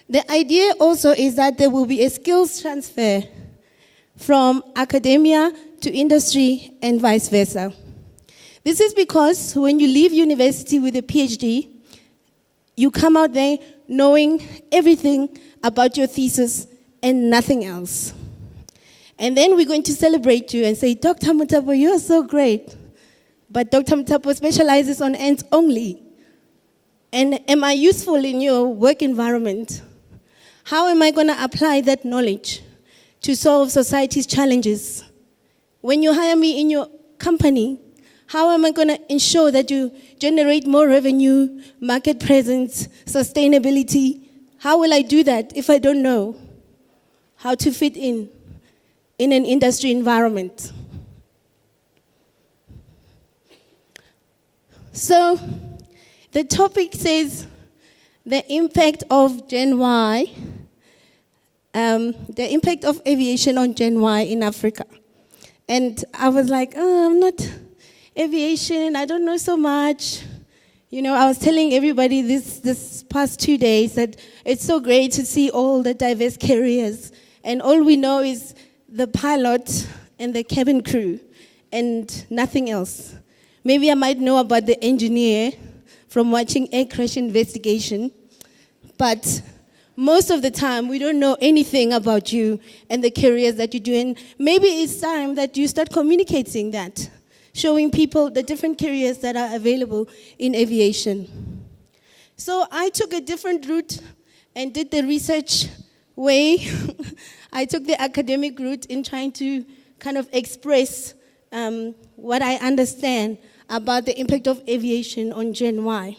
The idea also is that there will be a skills transfer from academia to industry and vice versa. This is because when you leave university with a PhD, you come out there knowing everything about your thesis and nothing else. And then we're going to celebrate you and say, Dr. Mutapo, you are so great. But Dr. Mutapo specializes on ants only. And am I useful in your work environment? How am I going to apply that knowledge to solve society's challenges? When you hire me in your company, how am I going to ensure that you generate more revenue, market presence, sustainability? How will I do that if I don't know how to fit in an industry environment? So the topic says the impact of Gen Y, the impact of aviation on Gen Y in Africa. And I was like, oh, I'm not aviation, I don't know so much. You know, I was telling everybody this past 2 days that it's so great to see all the diverse carriers. And all we know is the pilot and the cabin crew and nothing else. Maybe I might know about the engineer from watching air crash investigation, but most of the time we don't know anything about you and the careers that you're doing. Maybe it's time that you start communicating that, showing people the different careers that are available in aviation. So I took a different route and did the research way. I took the academic route in trying to kind of express what I understand about the impact of aviation on Gen Y.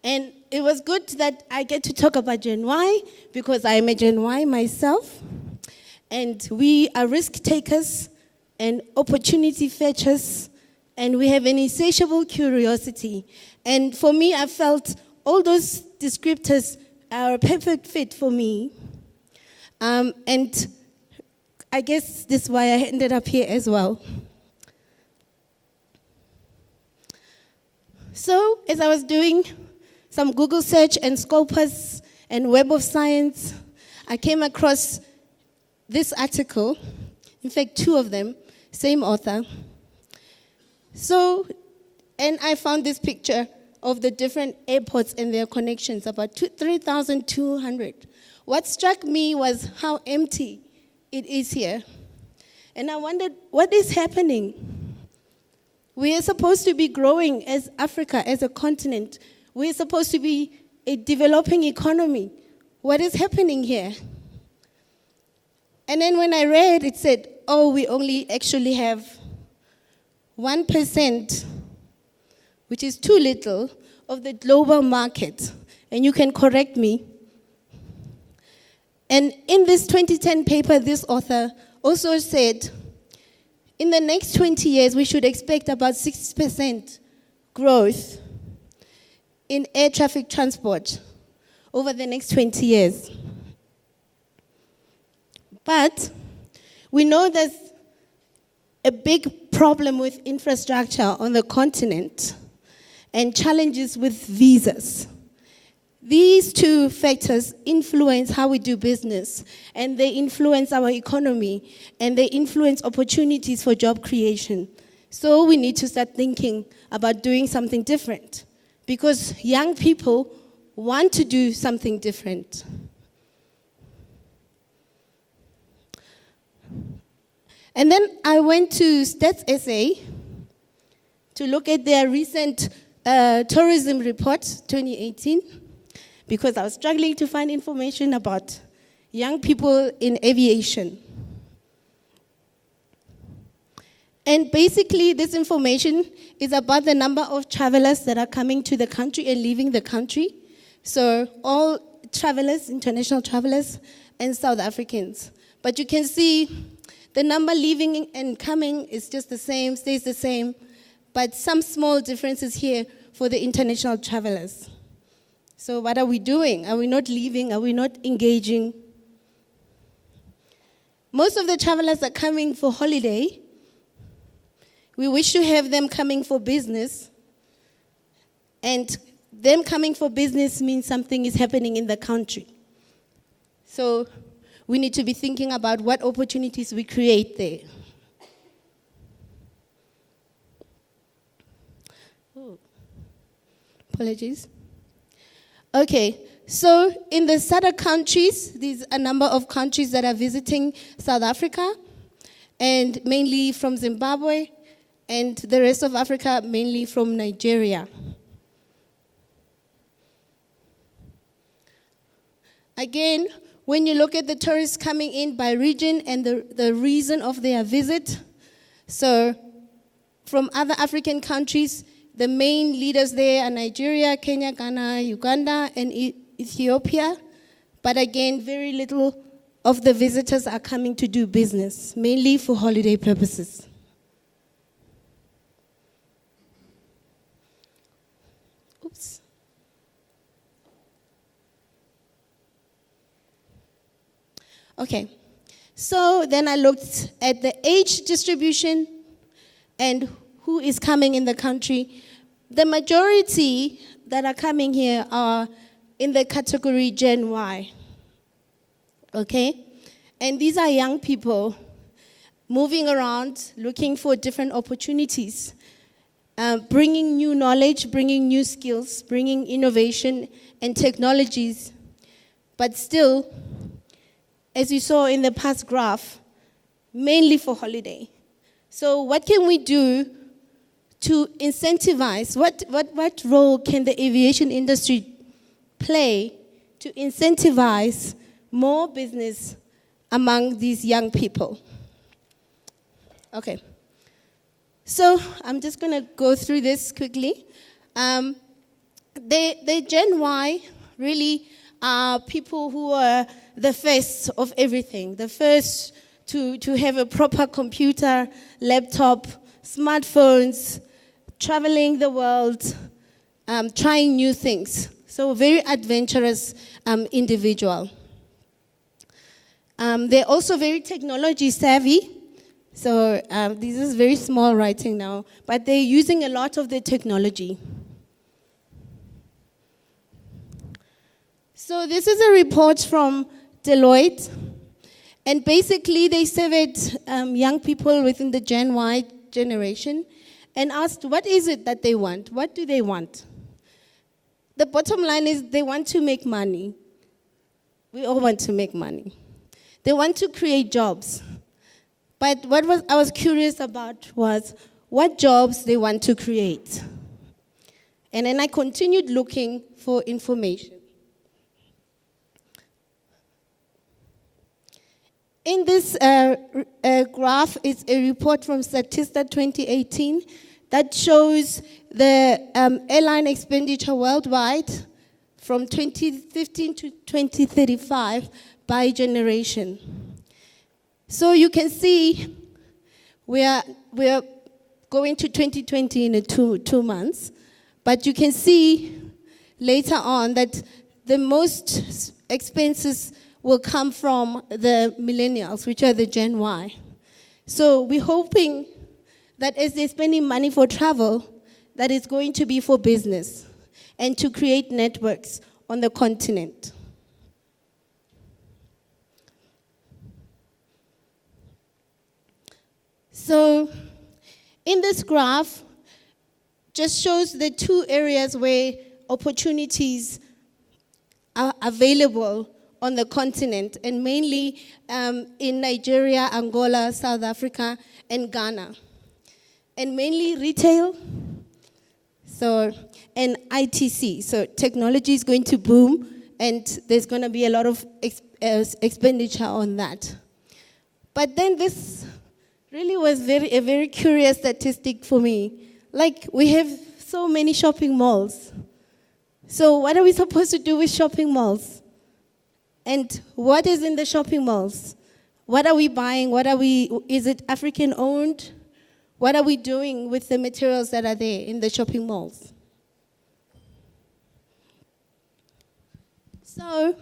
And it was good that I get to talk about Gen Y because I am a Gen Y myself. And we are risk takers and opportunity fetchers, and we have an insatiable curiosity. And for me, I felt all those descriptors are a perfect fit for me. And I guess this is why I ended up here as well. So, as I was doing some Google search and Scopus and Web of Science, I came across this article, in fact, 2 of them, same author. So, and I found this picture of the different airports and their connections, about 3,200. What struck me was how empty it is here. And I wondered, what is happening? We are supposed to be growing as Africa, as a continent. We are supposed to be a developing economy. What is happening here? And then when I read, it said, oh, we only actually have 1%, which is too little, of the global market. And you can correct me. And in this 2010 paper, this author also said, in the next 20 years, we should expect about 6% growth in air traffic transport over the next 20 years. But we know there's a big problem with infrastructure on the continent and challenges with visas. These 2 factors influence how we do business, and they influence our economy, and they influence opportunities for job creation. So we need to start thinking about doing something different, because young people want to do something different. And then I went to Stats SA to look at their recent tourism report, 2018, because I was struggling to find information about young people in aviation. And basically, this information is about the number of travelers that are coming to the country and leaving the country. So all travelers, international travelers, and South Africans. But you can see the number leaving and coming is just the same, stays the same, but some small differences here for the international travelers. So what are we doing? Are we not leaving? Are we not engaging? Most of the travelers are coming for holiday. We wish to have them coming for business. And them coming for business means something is happening in the country. So we need to be thinking about what opportunities we create there. Oh. Apologies. Okay, so in the SADC countries, there's a number of countries that are visiting South Africa, and mainly from Zimbabwe, and the rest of Africa mainly from Nigeria. Again, when you look at the tourists coming in by region and the reason of their visit, so from other African countries, the main leaders there are Nigeria, Kenya, Ghana, Uganda, and Ethiopia. But again, very little of the visitors are coming to do business, mainly for holiday purposes. Oops. Okay, so then I looked at the age distribution and who is coming in the country. The majority that are coming here are in the category Gen Y, okay? And these are young people moving around, looking for different opportunities, bringing new knowledge, bringing new skills, bringing innovation and technologies, but still, as you saw in the past graph, mainly for holiday. So what can we do to incentivize? What role can the aviation industry play to incentivize more business among these young people? Okay. So I'm just going to go through this quickly. The Gen Y really are people who are the first of everything, the first to have a proper computer, laptop, smartphones, traveling the world, trying new things. So very adventurous individual. They're also very technology savvy. So this is very small writing now, but they're using a lot of the technology. So this is a report from Deloitte, and basically they surveyed young people within the Gen Y generation and asked, what is it that they want? What do they want? The bottom line is they want to make money. We all want to make money. They want to create jobs. But I was curious about was what jobs they want to create. And then I continued looking for information. In this graph is a report from Statista 2018 that shows the airline expenditure worldwide from 2015 to 2035 by generation. So you can see we are going to 2020 in 2 months, but you can see later on that the most expenses will come from the millennials, which are the Gen Y. So we're hoping that as they're spending money for travel, that it's going to be for business and to create networks on the continent. So in this graph, just shows the 2 areas where opportunities are available on the continent, and mainly in Nigeria, Angola, South Africa, and Ghana. And mainly retail, and ITC. So technology is going to boom, and there's going to be a lot of expenditure on that. But then this really was a very curious statistic for me. Like, we have so many shopping malls. So what are we supposed to do with shopping malls? And what is in the shopping malls? What are we buying? Is it African owned? What are we doing with the materials that are there in the shopping malls? So,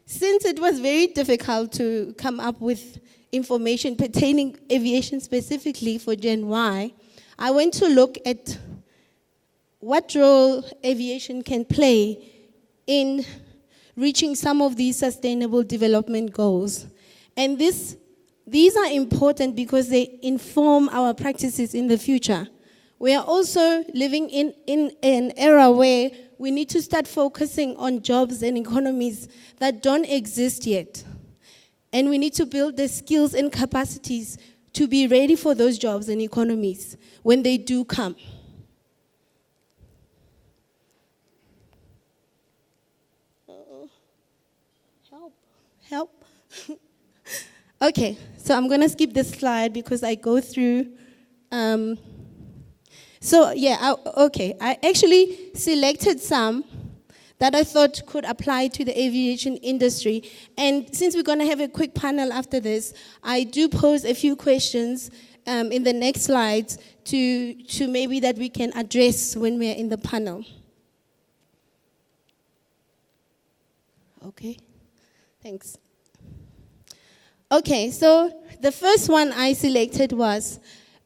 since it was very difficult to come up with information pertaining aviation specifically for Gen Y, I went to look at what role aviation can play in reaching some of these sustainable development goals. And these are important because they inform our practices in the future. We are also living in an era where we need to start focusing on jobs and economies that don't exist yet. And we need to build the skills and capacities to be ready for those jobs and economies when they do come. Help. Okay, so I'm going to skip this slide because I go through. I actually selected some that I thought could apply to the aviation industry. And since we're going to have a quick panel after this, I do pose a few questions in the next slides to maybe that we can address when we're in the panel. Okay, thanks. Okay, so the first one I selected was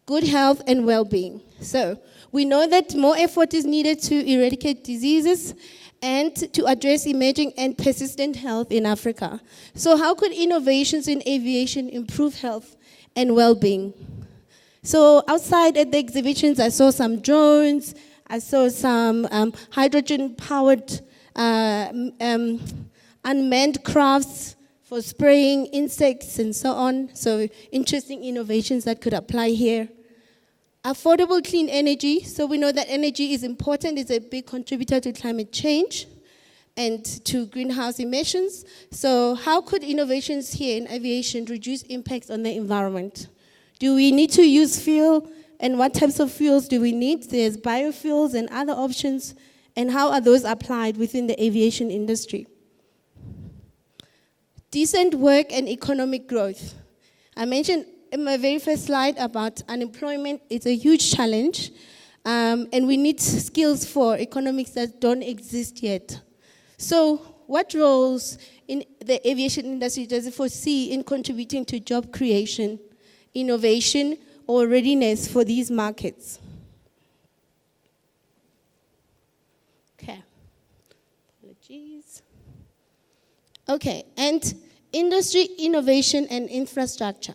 good health and well-being. So we know that more effort is needed to eradicate diseases and to address emerging and persistent health in Africa. So how could innovations in aviation improve health and well-being? So outside at the exhibitions, I saw some drones, I saw some hydrogen-powered unmanned crafts for spraying insects and so on. So interesting innovations that could apply here. Affordable clean energy. So we know that energy is important. It's a big contributor to climate change and to greenhouse emissions. So how could innovations here in aviation reduce impacts on the environment? Do we need to use fuel? And what types of fuels do we need? There's biofuels and other options. And how are those applied within the aviation industry? Decent work and economic growth. I mentioned in my very first slide about unemployment. It's a huge challenge, and we need skills for economics that don't exist yet. So what roles in the aviation industry does it foresee in contributing to job creation, innovation, or readiness for these markets? Okay. Apologies. Okay, and industry, innovation, and infrastructure.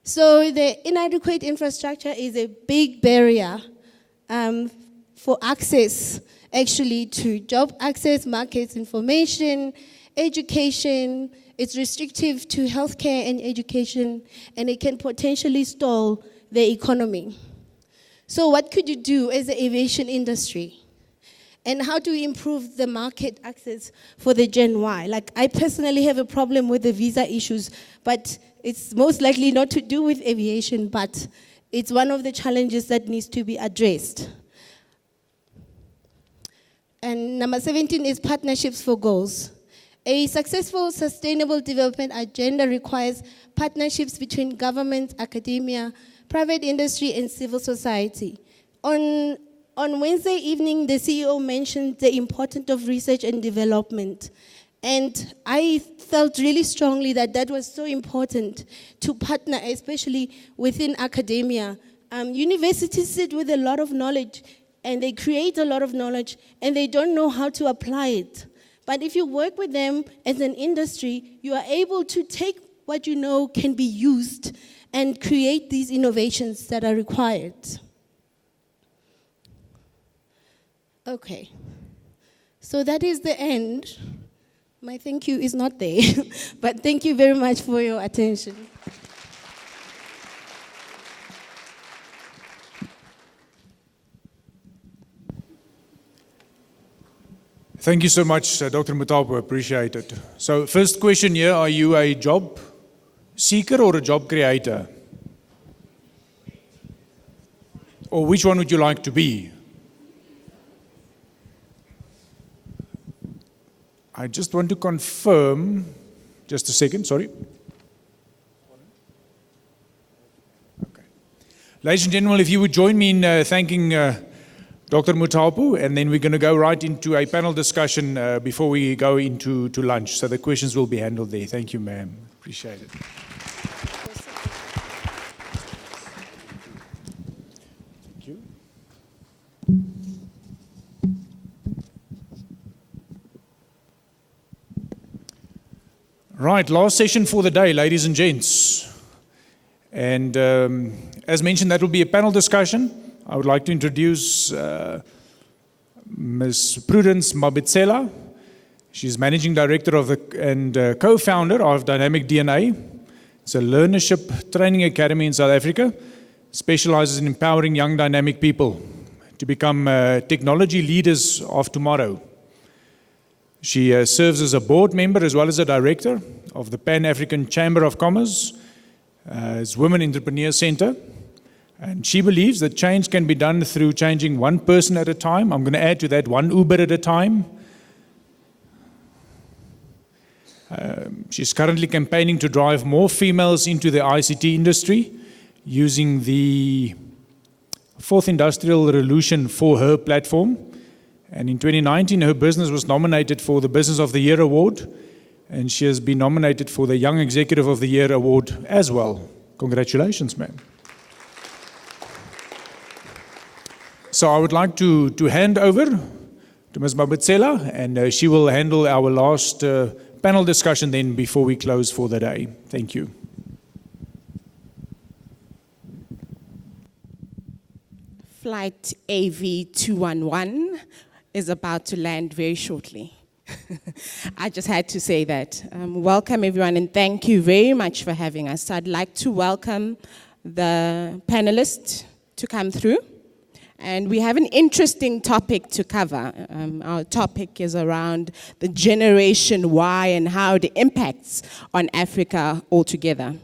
So the inadequate infrastructure is a big barrier for access, actually, to job access, markets information, education. It's restrictive to healthcare and education, and it can potentially stall the economy. So what could you do as the aviation industry? And how do we improve the market access for the Gen Y? Like, I personally have a problem with the visa issues, but it's most likely not to do with aviation, but it's one of the challenges that needs to be addressed. And number 17 is partnerships for goals. A successful sustainable development agenda requires partnerships between government, academia, private industry, and civil society. On Wednesday evening, the CEO mentioned the importance of research and development. And I felt really strongly that that was so important to partner, especially within academia. Universities sit with a lot of knowledge, and they create a lot of knowledge, and they don't know how to apply it. But if you work with them as an industry, you are able to take what you know can be used and create these innovations that are required. Okay, so that is the end. My thank you is not there, but thank you very much for your attention. Thank you so much, Dr. Mutapo, appreciate it. So first question here, are you a job seeker or a job creator? Or which one would you like to be? I just want to confirm, just a second, sorry. Okay. Ladies and gentlemen, if you would join me in thanking Dr. Mutapu, and then we're going to go right into a panel discussion before we go into lunch. So the questions will be handled there. Thank you, ma'am. Appreciate it. Thank you. Right, last session for the day, ladies and gents. And as mentioned, that will be a panel discussion. I would like to introduce Ms. Prudence Mabitsela. She's Managing Director and co-founder of Dynamic DNA. It's a learnership training academy in South Africa. Specializes in empowering young dynamic people to become technology leaders of tomorrow. She serves as a board member as well as a director of the Pan-African Chamber of Commerce, as Women Entrepreneur Center. And she believes that change can be done through changing one person at a time. I'm going to add to that, one Uber at a time. She's currently campaigning to drive more females into the ICT industry using the Fourth Industrial Revolution for her platform. And in 2019, her business was nominated for the Business of the Year Award, and she has been nominated for the Young Executive of the Year Award as well. Congratulations, ma'am. So I would like to hand over to Ms. Mabitsela, and she will handle our last panel discussion then before we close for the day. Thank you. Flight AV211 is about to land very shortly. I just had to say that. Welcome everyone, and thank you very much for having us. I'd like to welcome the panelists to come through. And we have an interesting topic to cover. Our topic is around the Generation Y and how it impacts on Africa altogether.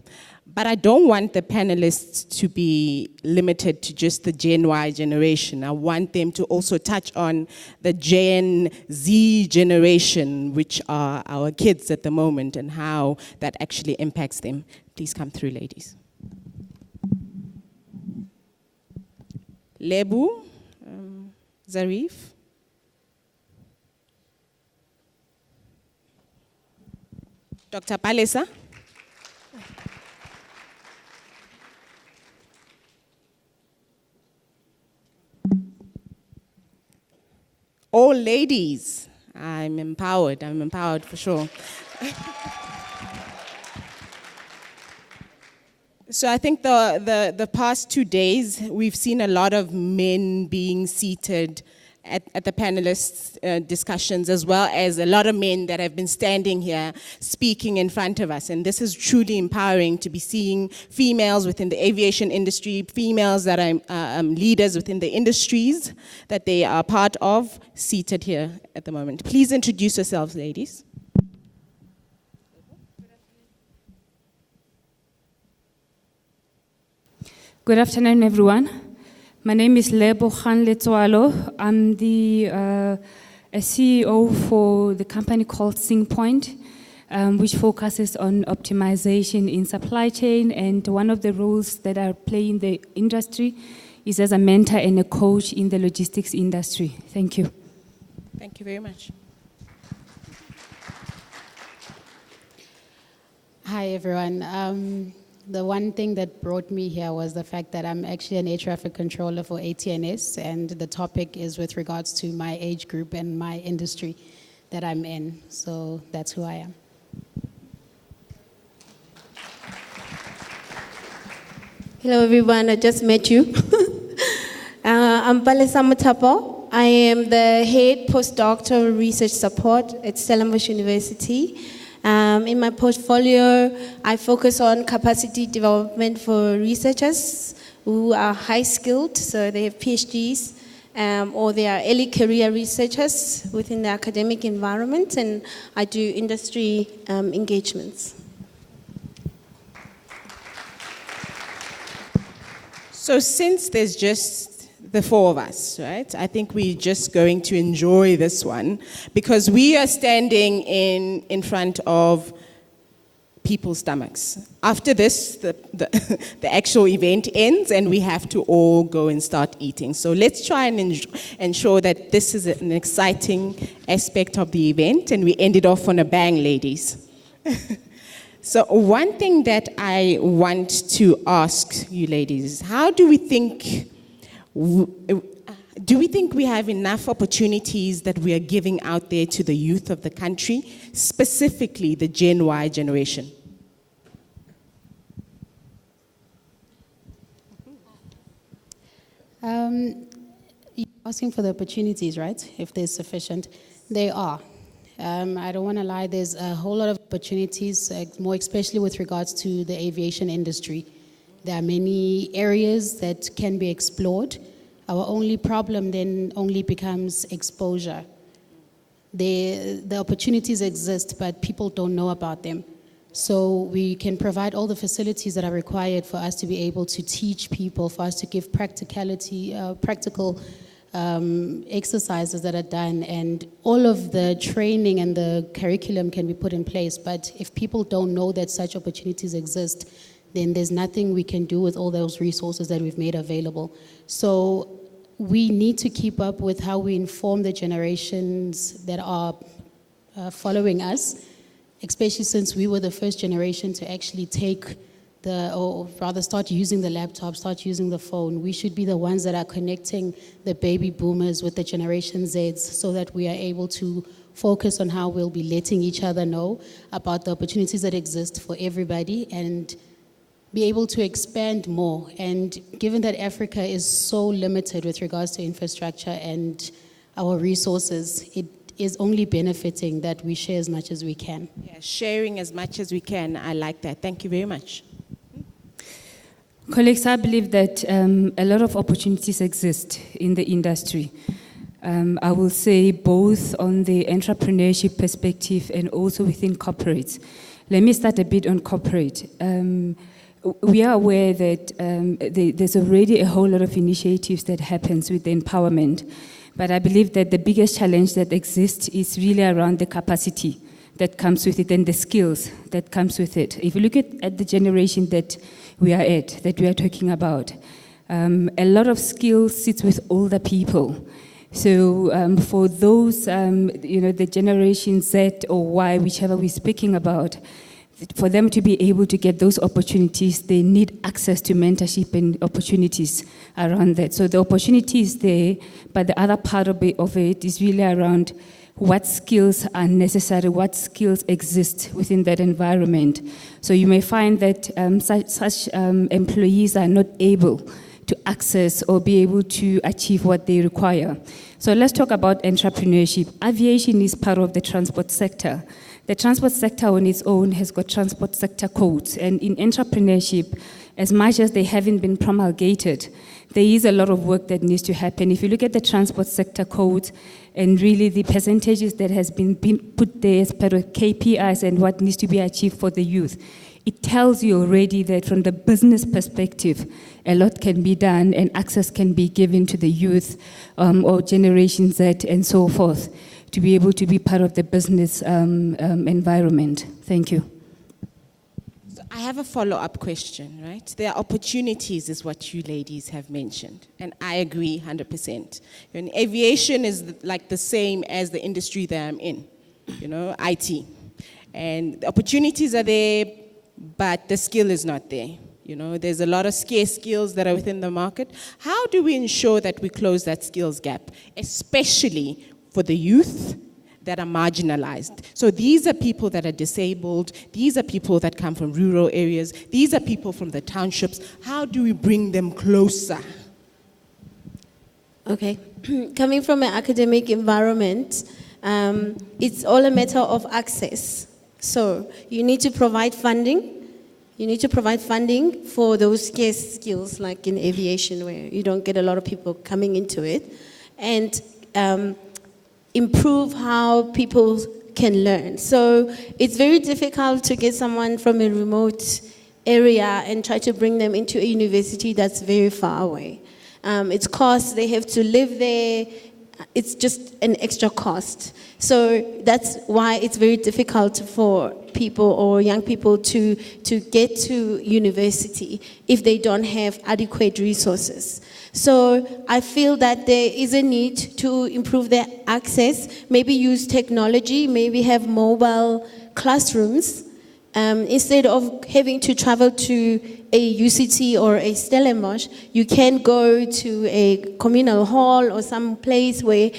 But I don't want the panelists to be limited to just the Gen Y generation. I want them to also touch on the Gen Z generation, which are our kids at the moment, and how that actually impacts them. Please come through, ladies. Lebu, Zarif. Dr. Palesa. All ladies. I'm empowered for sure. So I think the past 2 days, we've seen a lot of men being seated at the panelists' discussions, as well as a lot of men that have been standing here speaking in front of us. And this is truly empowering to be seeing females within the aviation industry, females that are leaders within the industries that they are part of, seated here at the moment. Please introduce yourselves, ladies. Good afternoon, everyone. My name is Lebo Khan Letsoalo. I'm the CEO for the company called SingPoint, which focuses on optimization in supply chain. And one of the roles that I play in the industry is as a mentor and a coach in the logistics industry. Thank you. Thank you very much. Hi, everyone. The one thing that brought me here was the fact that I'm actually an air traffic controller for ATNS, and the topic is with regards to my age group and my industry that I'm in. So that's who I am. Hello, everyone. I just met you. I'm Palesa Mutapo. I am the head postdoctoral research support at Stellenbosch University. In my portfolio, I focus on capacity development for researchers who are high-skilled, so they have PhDs, or they are early career researchers within the academic environment, and I do industry engagements. So since there's just the four of us, right? I think we're just going to enjoy this one because we are standing in front of people's stomachs. After this, the actual event ends and we have to all go and start eating. So let's try and ensure that this is an exciting aspect of the event and we end it off on a bang, ladies. So one thing that I want to ask you ladies is, how do we think we have enough opportunities that we are giving out there to the youth of the country, specifically the Gen Y generation? You're asking for the opportunities, right? If there's sufficient. They are. I don't want to lie, there's a whole lot of opportunities, more especially with regards to the aviation industry. There are many areas that can be explored. Our only problem then only becomes exposure. The opportunities exist, but people don't know about them. So we can provide all the facilities that are required for us to be able to teach people, for us to give practical exercises that are done, and all of the training and the curriculum can be put in place. But if people don't know that such opportunities exist, then there's nothing we can do with all those resources that we've made available. So we need to keep up with how we inform the generations that are following us, especially since we were the first generation to actually take or rather start using the laptop, start using the phone. We should be the ones that are connecting the baby boomers with the Generation Zs so that we are able to focus on how we'll be letting each other know about the opportunities that exist for everybody and be able to expand more. And given that Africa is so limited with regards to infrastructure and our resources, it is only benefiting that we share as much as we can. Yeah, sharing as much as we can. I like that. Thank you very much. Colleagues, I believe that a lot of opportunities exist in the industry. I will say both on the entrepreneurship perspective and also within corporates. Let me start a bit on corporate. We are aware that there's already a whole lot of initiatives that happens with the empowerment, but I believe that the biggest challenge that exists is really around the capacity that comes with it and the skills that comes with it. If you look at the generation that we are at, that we are talking about, a lot of skills sits with older people. So for those, the Generation Z or Y, whichever we're speaking about, for them to be able to get those opportunities, they need access to mentorship and opportunities around that. So the opportunity is there, but the other part of it is really around what skills are necessary, what skills exist within that environment. So you may find that such employees are not able to access or be able to achieve what they require. So let's talk about entrepreneurship. Aviation is part of the transport sector. The transport sector on its own has got transport sector codes, and in entrepreneurship, as much as they haven't been promulgated, there is a lot of work that needs to happen. If you look at the transport sector codes and really the percentages that has been put there as part of KPIs and what needs to be achieved for the youth, it tells you already that from the business perspective, a lot can be done and access can be given to the youth or Generation Z and so forth to be able to be part of the business environment. Thank you. So I have a follow-up question, right? There are opportunities is what you ladies have mentioned, and I agree 100%. And aviation is like the same as the industry that I'm in, IT. And the opportunities are there, but the skill is not there. There's a lot of scarce skills that are within the market. How do we ensure that we close that skills gap, especially for the youth that are marginalized? So these are people that are disabled. These are people that come from rural areas. These are people from the townships. How do we bring them closer? Okay. Coming from an academic environment, it's all a matter of access. So you need to provide funding. You need to provide funding for those scarce skills, like in aviation, where you don't get a lot of people coming into it. And improve how people can learn. So it's very difficult to get someone from a remote area and try to bring them into a university that's very far away. It's cost, they have to live there. It's just an extra cost. So that's why it's very difficult for people or young people to get to university if they don't have adequate resources. So I feel that there is a need to improve their access, maybe use technology, maybe have mobile classrooms. Instead of having to travel to a UCT or a Stellenbosch, you can go to a communal hall or some place where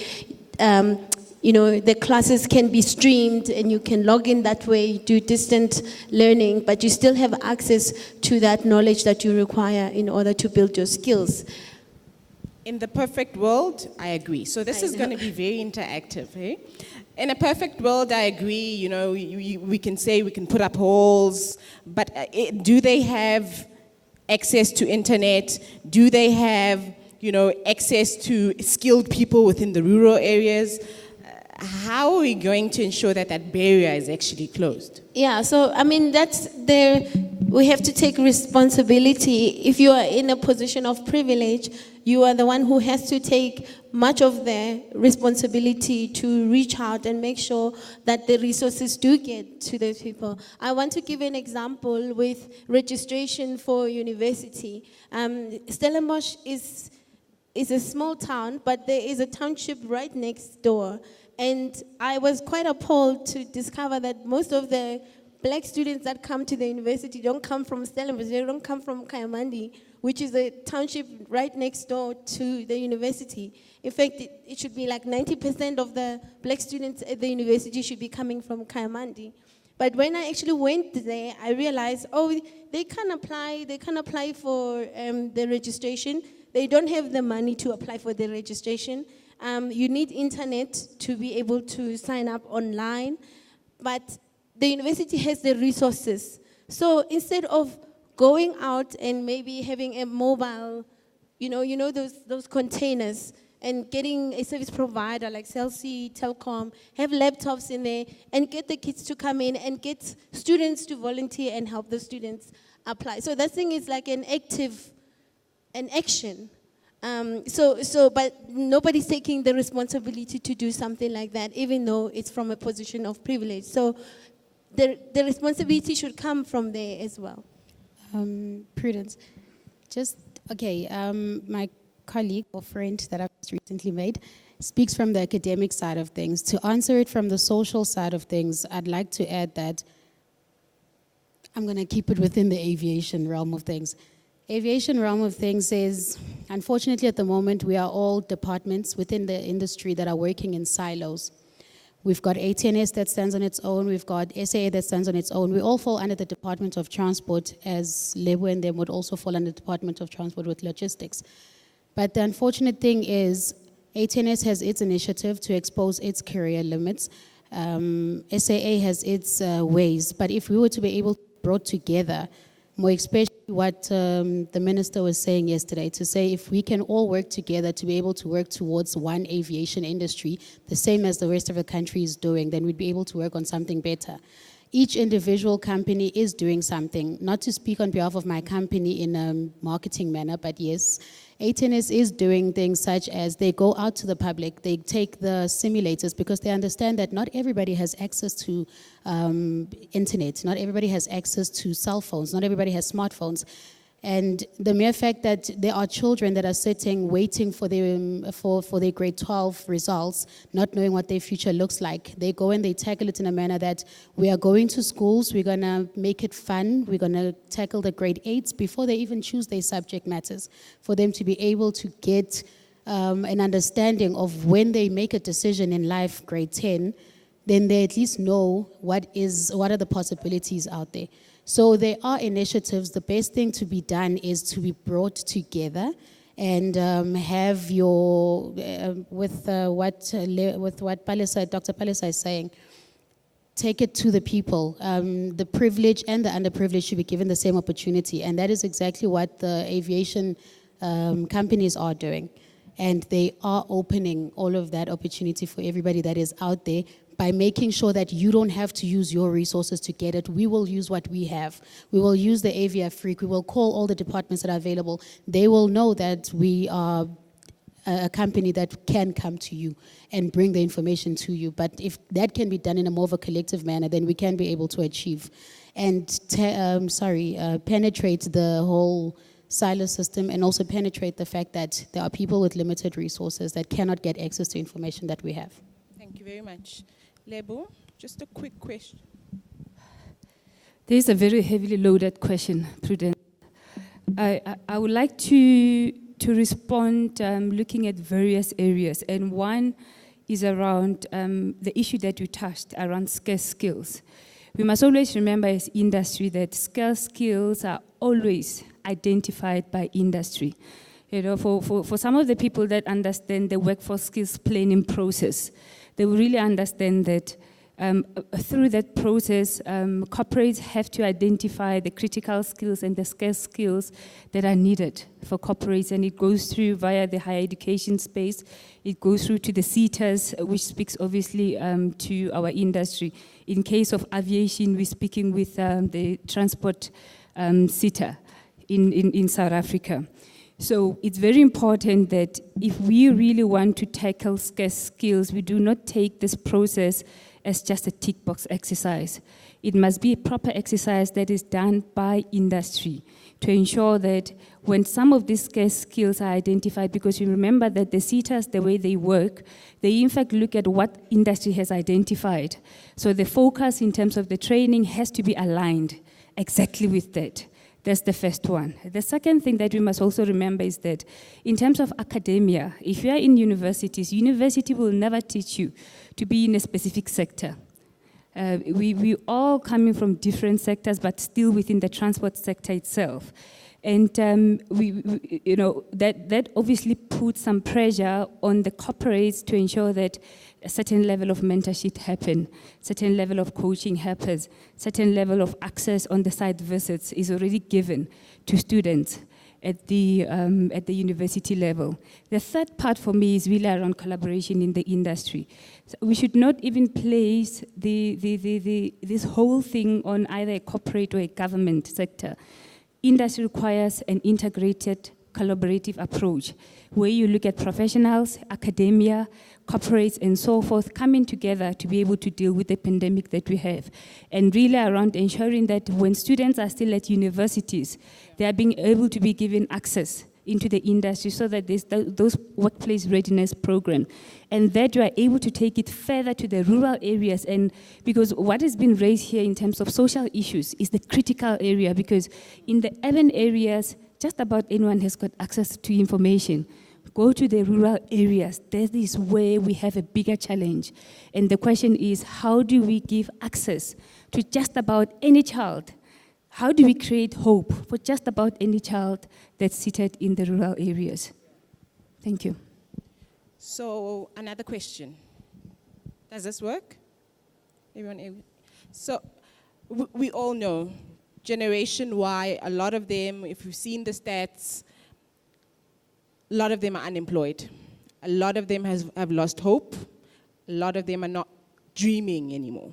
the classes can be streamed and you can log in that way, do distant learning, but you still have access to that knowledge that you require in order to build your skills. In the perfect world, I agree. So this is going to be very interactive. Eh? In a perfect world, I agree. We can say we can put up halls, but do they have access to internet? Do they have, access to skilled people within the rural areas? How are we going to ensure that that barrier is actually closed? Yeah, so we have to take responsibility. If you are in a position of privilege, you are the one who has to take much of the responsibility to reach out and make sure that the resources do get to those people. I want to give an example with registration for university. Stellenbosch is a small town, but there is a township right next door. And I was quite appalled to discover that most of the black students that come to the university don't come from Stellenbosch, they don't come from Kayamandi, which is a township right next door to the university. In fact, it should be like 90% of the black students at the university should be coming from Kayamandi. But when I actually went there, I realized, they can't apply for the registration. They don't have the money to apply for the registration. You need internet to be able to sign up online, but the university has the resources. So instead of going out and maybe having a mobile, those containers, and getting a service provider like Cell-C, Telkom, have laptops in there, and get the kids to come in and get students to volunteer and help the students apply. So that thing is like an action. But nobody's taking the responsibility to do something like that, even though it's from a position of privilege. So the responsibility should come from there as well. Prudence, my colleague or friend that I've just recently made speaks from the academic side of things. To answer it from the social side of things, I'd like to add that I'm going to keep it within the aviation realm of things. Aviation realm of things is, unfortunately at the moment, we are all departments within the industry that are working in silos. We've got ATNS that stands on its own, we've got SAA that stands on its own. We all fall under the Department of Transport, as Lebo and them would also fall under the Department of Transport with logistics. But the unfortunate thing is, ATNS has its initiative to expose its career limits. SAA has its ways, but if we were to be able to be brought together, more especially what the minister was saying yesterday, to say if we can all work together to be able to work towards one aviation industry, the same as the rest of the country is doing, then we'd be able to work on something better. Each individual company is doing something, not to speak on behalf of my company in a marketing manner, but yes, ATNS is doing things such as they go out to the public, they take the simulators because they understand that not everybody has access to internet, not everybody has access to cell phones, not everybody has smartphones. And the mere fact that there are children that are sitting waiting for their grade 12 results, not knowing what their future looks like, they go and they tackle it in a manner that we are going to schools, we're going to make it fun, we're going to tackle the grade 8s before they even choose their subject matters, for them to be able to get an understanding of when they make a decision in life, grade 10, then they at least know what are the possibilities out there. So there are initiatives. The best thing to be done is to be brought together and have your, with what Dr. Palisa is saying, take it to the people. The privileged and the underprivileged should be given the same opportunity, and that is exactly what the aviation companies are doing. And they are opening all of that opportunity for everybody that is out there, by making sure that you don't have to use your resources to get it. We will use what we have. We will use the AVIAFRIQUE. We will call all the departments that are available. They will know that we are a company that can come to you and bring the information to you. But if that can be done in a more of a collective manner, then we can be able to achieve and penetrate the whole silo system, and also penetrate the fact that there are people with limited resources that cannot get access to information that we have. Thank you very much. Lebo, just a quick question. This is a very heavily loaded question, Prudence. I would like to respond looking at various areas, and one is around the issue that you touched around scarce skills. We must always remember as industry that scarce skills are always identified by industry. You know, for some of the people that understand the workforce skills planning process, they will really understand that through that process, corporates have to identify the critical skills and the scarce skills that are needed for corporates, and it goes through via the higher education space. It goes through to the SETAs, which speaks obviously to our industry. In case of aviation, we're speaking with the transport SETA in South Africa. So it's very important that if we really want to tackle scarce skills, we do not take this process as just a tick box exercise. It must be a proper exercise that is done by industry to ensure that when some of these scarce skills are identified, because you remember that the SETAs, the way they work, they in fact look at what industry has identified. So the focus in terms of the training has to be aligned exactly with that. That's the first one. The second thing that we must also remember is that in terms of academia, if you are in universities, university will never teach you to be in a specific sector. We all coming from different sectors, but still within the transport sector itself. And you know, that obviously puts some pressure on the corporates to ensure that a certain level of mentorship happen, certain level of coaching happens, certain level of access on the site visits is already given to students at the university level. The third part for me is really around collaboration in the industry. So we should not even place this whole thing on either a corporate or a government sector. Industry requires an integrated, collaborative approach where you look at professionals, academia, corporates, and so forth coming together to be able to deal with the pandemic that we have. And really around ensuring that when students are still at universities, they are being able to be given access into the industry so that there's those workplace readiness programs, and that you are able to take it further to the rural areas. And because what has been raised here in terms of social issues is the critical area, because in the urban areas, just about anyone has got access to information. Go to the rural areas, that is where we have a bigger challenge. And the question is, how do we give access to just about any child? How do we create hope for just about any child that's seated in the rural areas? Thank you. So another question. Does this work? Everyone able? So we all know Generation Y, a lot of them, if you've seen the stats, a lot of them are unemployed. A lot of them have lost hope. A lot of them are not dreaming anymore.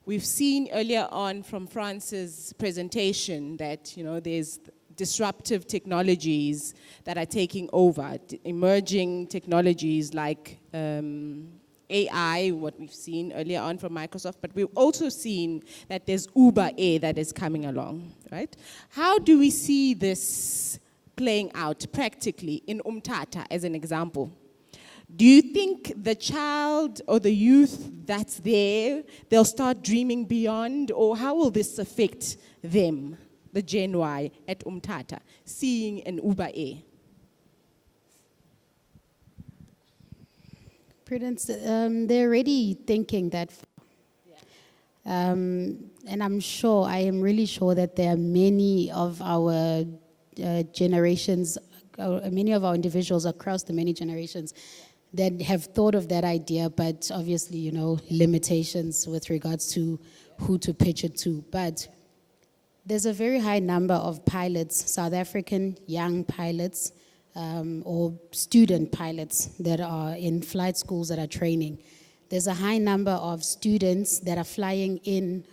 We've seen earlier on from France's presentation that, you know, there's disruptive technologies that are taking over, emerging technologies like AI, what we've seen earlier on from Microsoft, but we've also seen that there's Uber Air that is coming along, right? How do we see this playing out practically in Umtata as an example? Do you think the child or the youth that's there, they'll start dreaming beyond, or how will this affect them, the Gen Y at Umtata, seeing an Uber Air? Prudence, they're already thinking that far. And I am really sure that there are many of our generations, many of our individuals across the many generations that have thought of that idea, but obviously, you know, limitations with regards to who to pitch it to. But there's a very high number of pilots, South African young pilots, or student pilots that are in flight schools that are training. there's a high number of students that are flying in,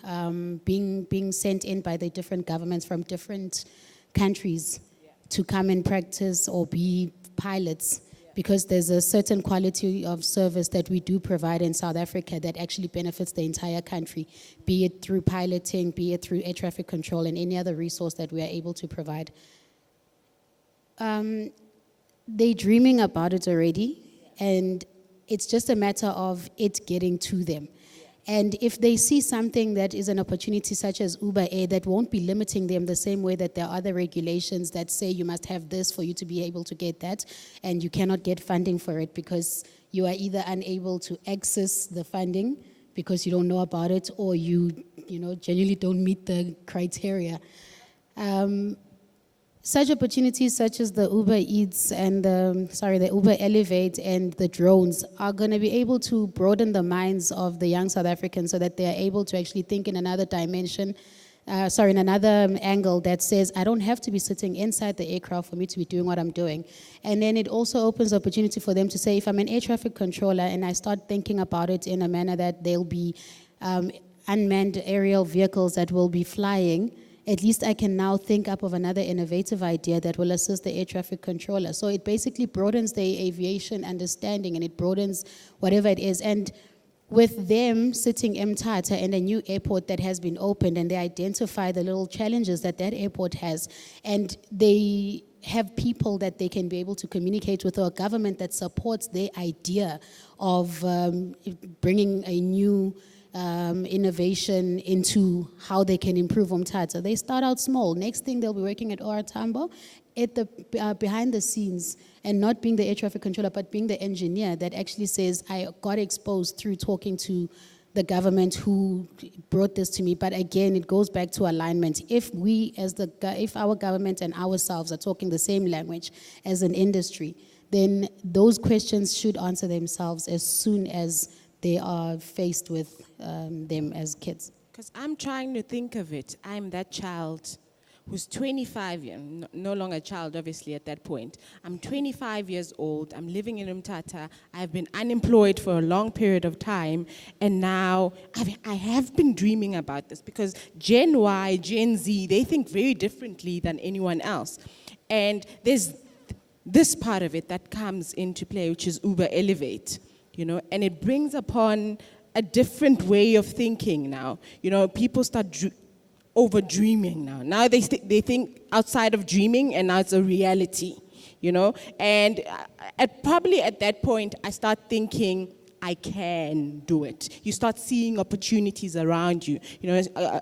being sent in by the different governments from different countries to come and practice or be pilots, because there's a certain quality of service that we do provide in South Africa that actually benefits the entire country, be it through piloting, be it through air traffic control and any other resource that we are able to provide. They're dreaming about it already, and it's just a matter of it getting to them. And if they see something that is an opportunity such as Uber Air, that won't be limiting them the same way that there are other regulations that say you must have this for you to be able to get that, and you cannot get funding for it because you are either unable to access the funding because you don't know about it, or you genuinely don't meet the criteria. Such opportunities such as the Uber Eats and the Uber Elevate and the drones are going to be able to broaden the minds of the young South Africans so that they are able to actually think in another dimension, in another angle that says, I don't have to be sitting inside the aircraft for me to be doing what I'm doing. And then it also opens opportunity for them to say, if I'm an air traffic controller and I start thinking about it in a manner that there'll be unmanned aerial vehicles that will be flying, at least I can now think up of another innovative idea that will assist the air traffic controller. So it basically broadens the aviation understanding, and it broadens whatever it is. And with them sitting Mthatha in a new airport that has been opened, and they identify the little challenges that that airport has, and they have people that they can be able to communicate with, or a government that supports their idea of bringing a new innovation into how they can improve Mthatha. They start out small. Next thing, they'll be working at OR Tambo at the behind the scenes, and not being the air traffic controller, but being the engineer that actually says, I got exposed through talking to the government who brought this to me. But again, it goes back to alignment. If we, if our government and ourselves are talking the same language as an industry, then those questions should answer themselves as soon as they are faced with them as kids. Because I'm trying to think of it. I'm that child who's 25, no longer a child, obviously, at that point. I'm 25 years old. I'm living in Mthatha. I've been unemployed for a long period of time. And now I have been dreaming about this, because Gen Y, Gen Z, they think very differently than anyone else. And there's this part of it that comes into play, which is Uber Elevate. And it brings upon a different way of thinking now. People start over-dreaming now. Now they think outside of dreaming, and now it's a reality, And probably at that point, I start thinking, I can do it. You start seeing opportunities around you.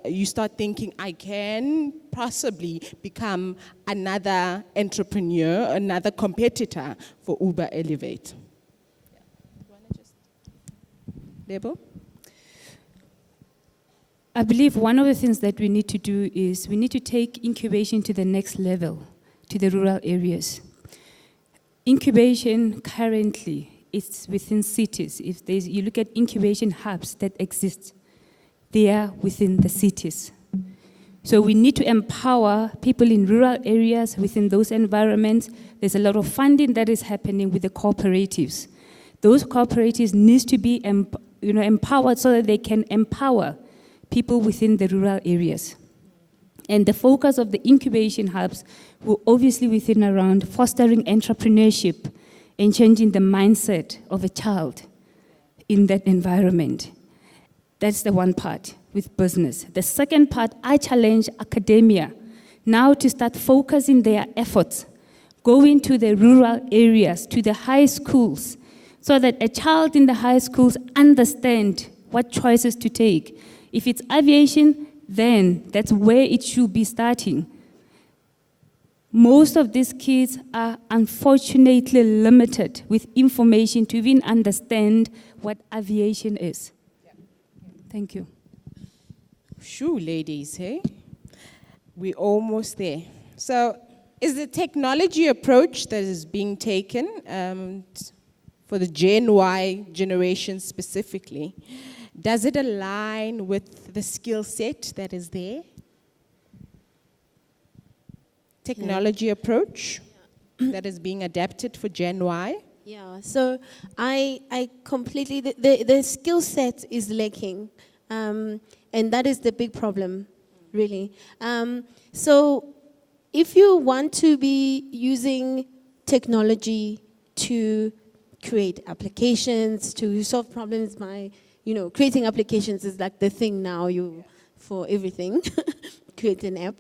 You start thinking, I can possibly become another entrepreneur, another competitor for Uber Elevate. Debo? I believe one of the things that we need to do is we need to take incubation to the next level, to the rural areas. Incubation currently is within cities. If you look at incubation hubs that exist, they are within the cities. So we need to empower people in rural areas within those environments. There's a lot of funding that is happening with the cooperatives. Those cooperatives need to be empowered so that they can empower people within the rural areas. And the focus of the incubation hubs will obviously within around fostering entrepreneurship and changing the mindset of a child in that environment. That's the one part with business. The second part, I challenge academia now to start focusing their efforts, going to the rural areas, to the high schools, so that a child in the high schools understand what choices to take. If it's aviation, then that's where it should be starting. Most of these kids are unfortunately limited with information to even understand what aviation is. Thank you. Shoo, ladies, hey? We're almost there. So, is the technology approach that is being taken for the Gen Y generation specifically, does it align with the skill set that is there? Technology approach that is being adapted for Gen Y? Yeah, so I completely, the skill set is lacking, and that is the big problem, really. So if you want to be using technology to create applications, to solve problems by, creating applications is like the thing now for everything, create an app,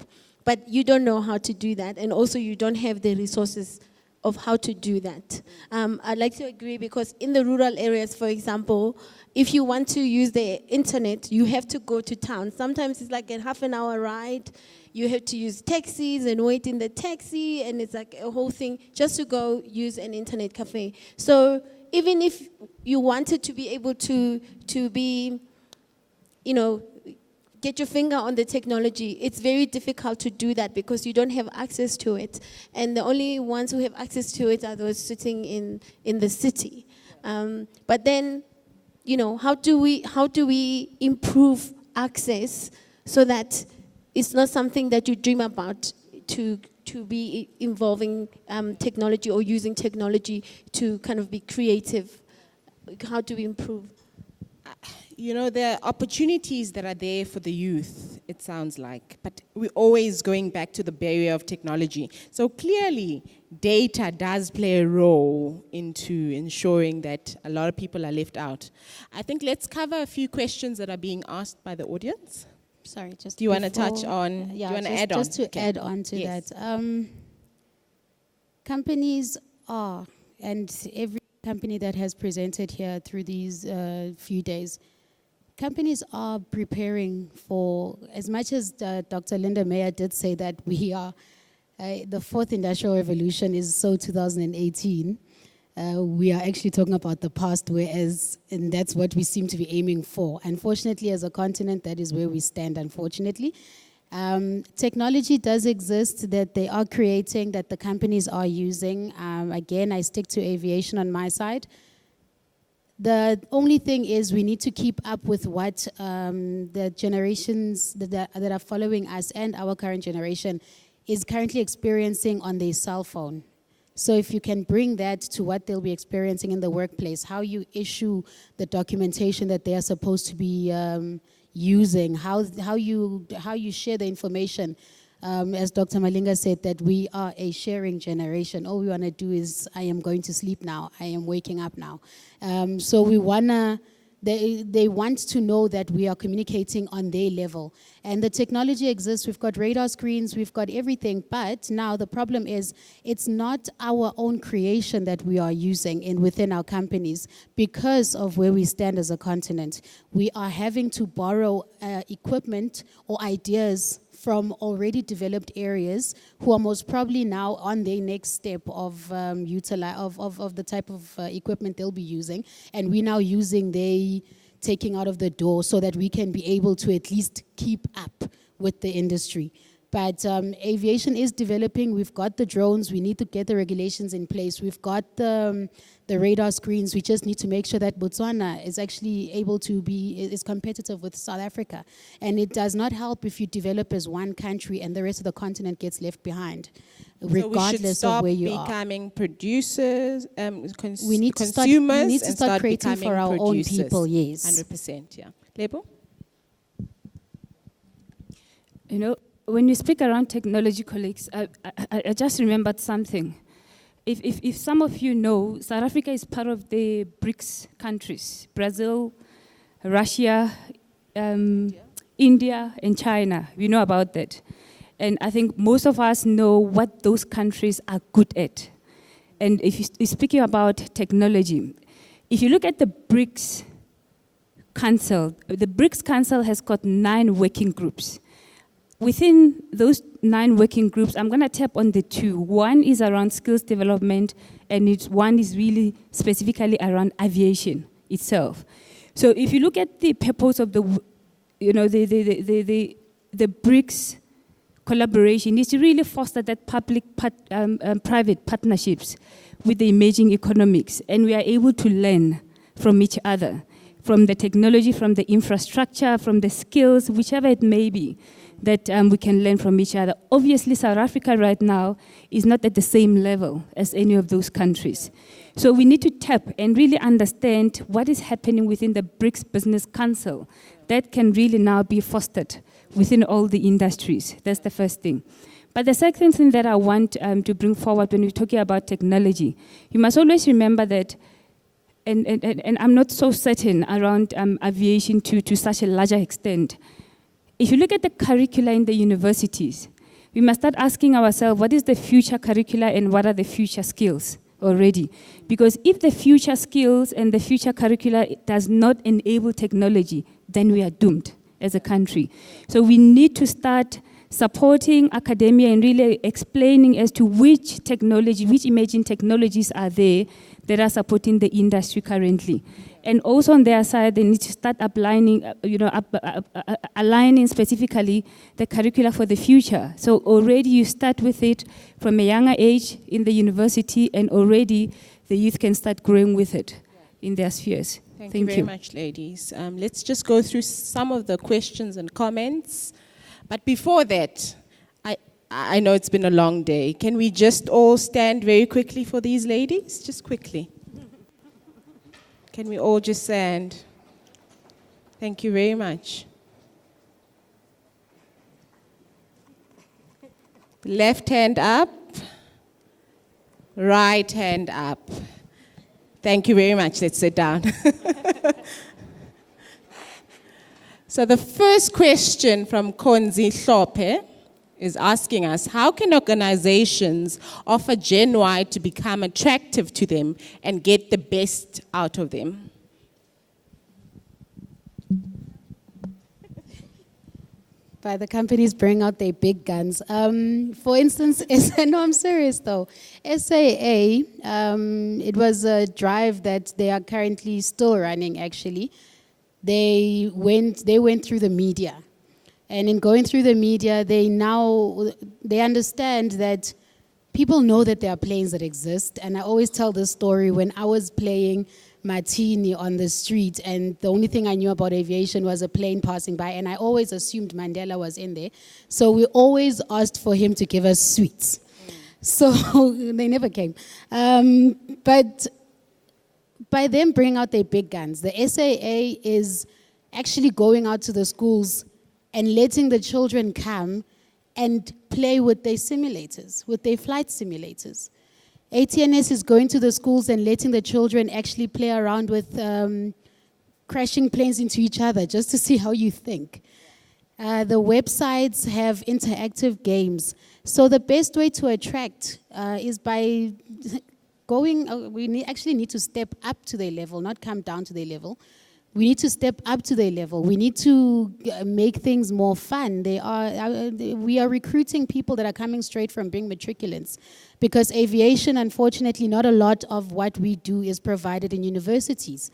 but you don't know how to do that, and also you don't have the resources of how to do that. I'd like to agree, because in the rural areas, for example, if you want to use the internet, you have to go to town. Sometimes it's like a half an hour ride. You have to use taxis and wait in the taxi, and it's like a whole thing just to go use an internet cafe. So even if you wanted to be able to be, get your finger on the technology, it's very difficult to do that because you don't have access to it. And the only ones who have access to it are those sitting in the city. But then, how do we improve access so that it's not something that you dream about to be involving technology or using technology to kind of be creative? How do we improve? There are opportunities that are there for the youth, it sounds like, but we're always going back to the barrier of technology. So clearly, data does play a role into ensuring that a lot of people are left out. I think let's cover a few questions that are being asked by the audience. Sorry, just do you want to touch on, yeah, do you want to add on? Just to add on to that. Companies are, and every company that has presented here through these few days, companies are preparing for, as much as Dr. Linda Meyer did say that we are, the fourth industrial revolution is so 2018, we are actually talking about the past, and that's what we seem to be aiming for. Unfortunately, as a continent, that is where we stand, unfortunately. Technology does exist that they are creating, that the companies are using. Again, I stick to aviation on my side. The only thing is we need to keep up with what the generations that are following us and our current generation is currently experiencing on their cell phone. So if you can bring that to what they'll be experiencing in the workplace, how you issue the documentation that they are supposed to be using, how you share the information. As Dr. Malinga said, that we are a sharing generation. All we want to do is, I am going to sleep now, I am waking up now. So we wanna, they want to know that we are communicating on their level. And the technology exists, we've got radar screens, we've got everything, but now the problem is, it's not our own creation that we are using within our companies. Because of where we stand as a continent, we are having to borrow equipment or ideas from already developed areas who are most probably now on their next step of the type of equipment they'll be using, and we're now using they taking out of the door so that we can be able to at least keep up with the industry. But aviation is developing. We've got the drones. We need to get the regulations in place. We've got the radar screens. We just need to make sure that Botswana is actually able to is competitive with South Africa. And it does not help if you develop as one country and the rest of the continent gets left behind, regardless of where you are. So we should stop becoming producers, we need to consumers, start creating for our producers. Own people, yes. 100%, yeah. Lebo? When you speak around technology, colleagues, I just remembered something. If some of you know, South Africa is part of the BRICS countries, Brazil, Russia, India, and China. We know about that. And I think most of us know what those countries are good at. And if you're speaking about technology, if you look at the BRICS Council, the BRICS Council has got 9 working groups. Within those 9 working groups, I'm going to tap on the 2. One is around skills development, and one is really specifically around aviation itself. So if you look at the purpose of the BRICS collaboration, is to really foster that public-private partnerships with the emerging economics, and we are able to learn from each other, from the technology, from the infrastructure, from the skills, whichever it may be, that we can learn from each other. Obviously, South Africa right now is not at the same level as any of those countries. So we need to tap and really understand what is happening within the BRICS Business Council that can really now be fostered within all the industries. That's the first thing. But the second thing that I want to bring forward when we're talking about technology, you must always remember that, and I'm not so certain around aviation to such a larger extent. If you look at the curricula in the universities, we must start asking ourselves, what is the future curricula and what are the future skills already? Because if the future skills and the future curricula does not enable technology, then we are doomed as a country. So we need to start supporting academia and really explaining as to which technology, which emerging technologies are there that are supporting the industry currently. And also on their side, they need to start aligning specifically the curricula for the future. So already you start with it from a younger age in the university, and already the youth can start growing with it in their spheres. Thank you very much, ladies. Let's just go through some of the questions and comments. But before that, I know it's been a long day. Can we just all stand very quickly for these ladies? Just quickly. Can we all just stand? Thank you very much. Left hand up. Right hand up. Thank you very much. Let's sit down. So the first question from Konzi Hlope is asking us, how can organizations offer Gen Y to become attractive to them and get the best out of them? By the companies bring out their big guns. For instance, no, I'm serious though. SAA, it was a drive that they are currently still running actually. They went through the media. And in going through the media, they understand that people know that there are planes that exist. And I always tell this story when I was playing Martini on the street, and the only thing I knew about aviation was a plane passing by, and I always assumed Mandela was in there. So we always asked for him to give us sweets. So they never came. But by them bringing out their big guns, the SAA is actually going out to the schools and letting the children come and play with their simulators, with their flight simulators. ATNS is going to the schools and letting the children actually play around with crashing planes into each other just to see how you think. The websites have interactive games. So the best way to attract is by actually need to step up to their level, not come down to their level. We need to step up to their level. We need to make things more fun. We are recruiting people that are coming straight from being matriculants, because aviation, unfortunately, not a lot of what we do is provided in universities.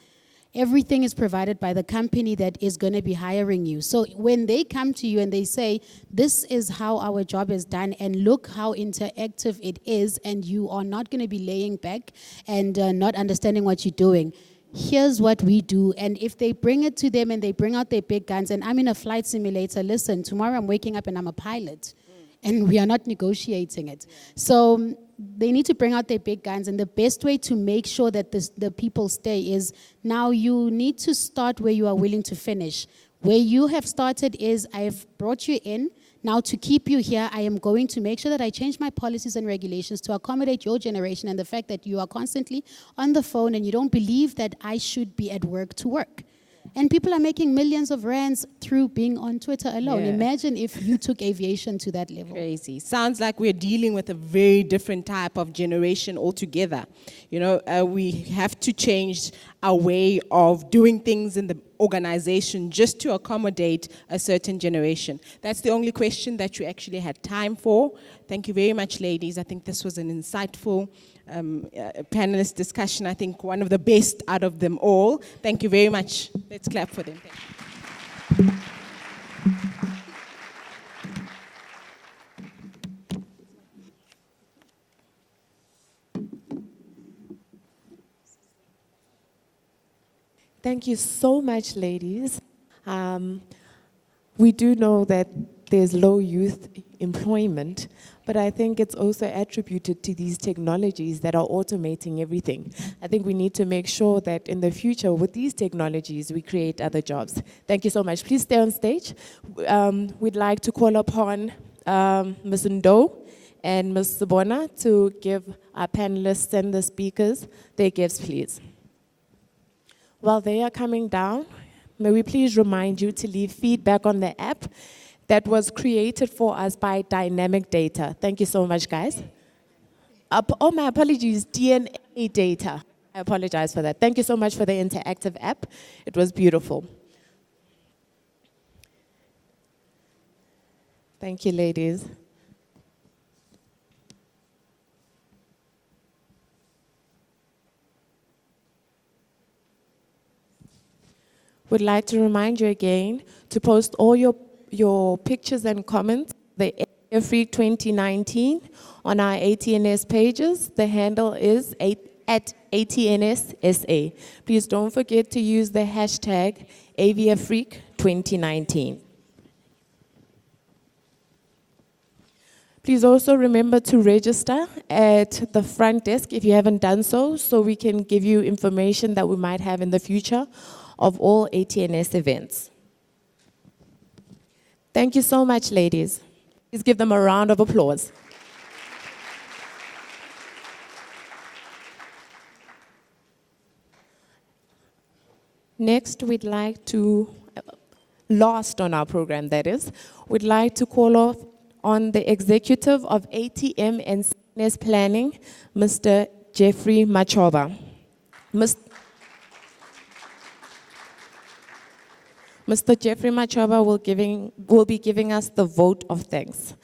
Everything is provided by the company that is going to be hiring you. So when they come to you and they say, this is how our job is done, and look how interactive it is, and you are not going to be laying back and not understanding what you're doing, here's what we do. And if they bring it to them and they bring out their big guns, and I'm in a flight simulator, listen, tomorrow I'm waking up and I'm a pilot, and we are not negotiating it. So they need to bring out their big guns, and the best way to make sure that the people stay is, now you need to start where you are willing to finish. Where you have started is, I have brought you in. Now, to keep you here, I am going to make sure that I change my policies and regulations to accommodate your generation and the fact that you are constantly on the phone and you don't believe that I should be at work to work. And people are making millions of rands through being on Twitter alone. Yeah. Imagine if you took aviation to that level. Crazy. Sounds like we're dealing with a very different type of generation altogether. You know, we have to change our way of doing things in the organization just to accommodate a certain generation. That's the only question that you actually had time for. Thank you very much, ladies. I think this was an insightful panelist discussion. I think one of the best out of them all. Thank you very much. Let's clap for them. Thank you. Thank you so much, ladies. We do know that there's low youth employment, but I think it's also attributed to these technologies that are automating everything. I think we need to make sure that in the future with these technologies, we create other jobs. Thank you so much. Please stay on stage. We'd like to call upon Ms. Ndo and Ms. Sabona to give our panelists and the speakers their gifts, please. While they are coming down, may we please remind you to leave feedback on the app that was created for us by Dynamic Data. Thank you so much, guys. Oh, my apologies, DNA Data. I apologize for that. Thank you so much for the interactive app. It was beautiful. Thank you, ladies. Would like to remind you again to post all your pictures and comments, the AVIAFRIQUE 2019, on our ATNS pages. The handle is at ATNS SA. Please don't forget to use the hashtag AVIAFRIQUE 2019. Please also remember to register at the front desk if you haven't done so we can give you information that we might have in the future of all ATNS events. Thank you so much, ladies. Please give them a round of applause. Next, we'd like to, last on our program that is, we'd like to call off on the executive of ATM and CNS Planning, Mr. Jeffrey Machoba. Mr. Jeffrey Machoba will be giving us the vote of thanks.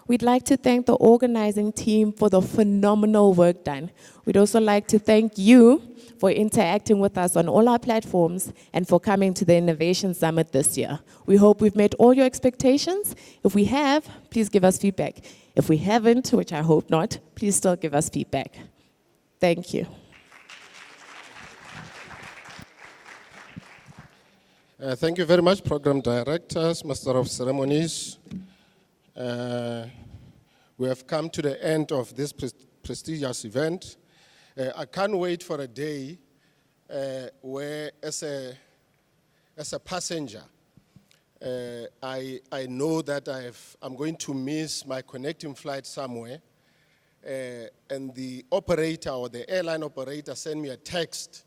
We'd like to thank the organizing team for the phenomenal work done. We'd also like to thank you for interacting with us on all our platforms and for coming to the Innovation Summit this year. We hope we've met all your expectations. If we have, please give us feedback. If we haven't, which I hope not, please still give us feedback. Thank you. Thank you very much, Program Directors, Master of Ceremonies. We have come to the end of this prestigious event. I can't wait for a day where, as a passenger, I know that I'm going to miss my connecting flight somewhere, and the operator or the airline operator sent me a text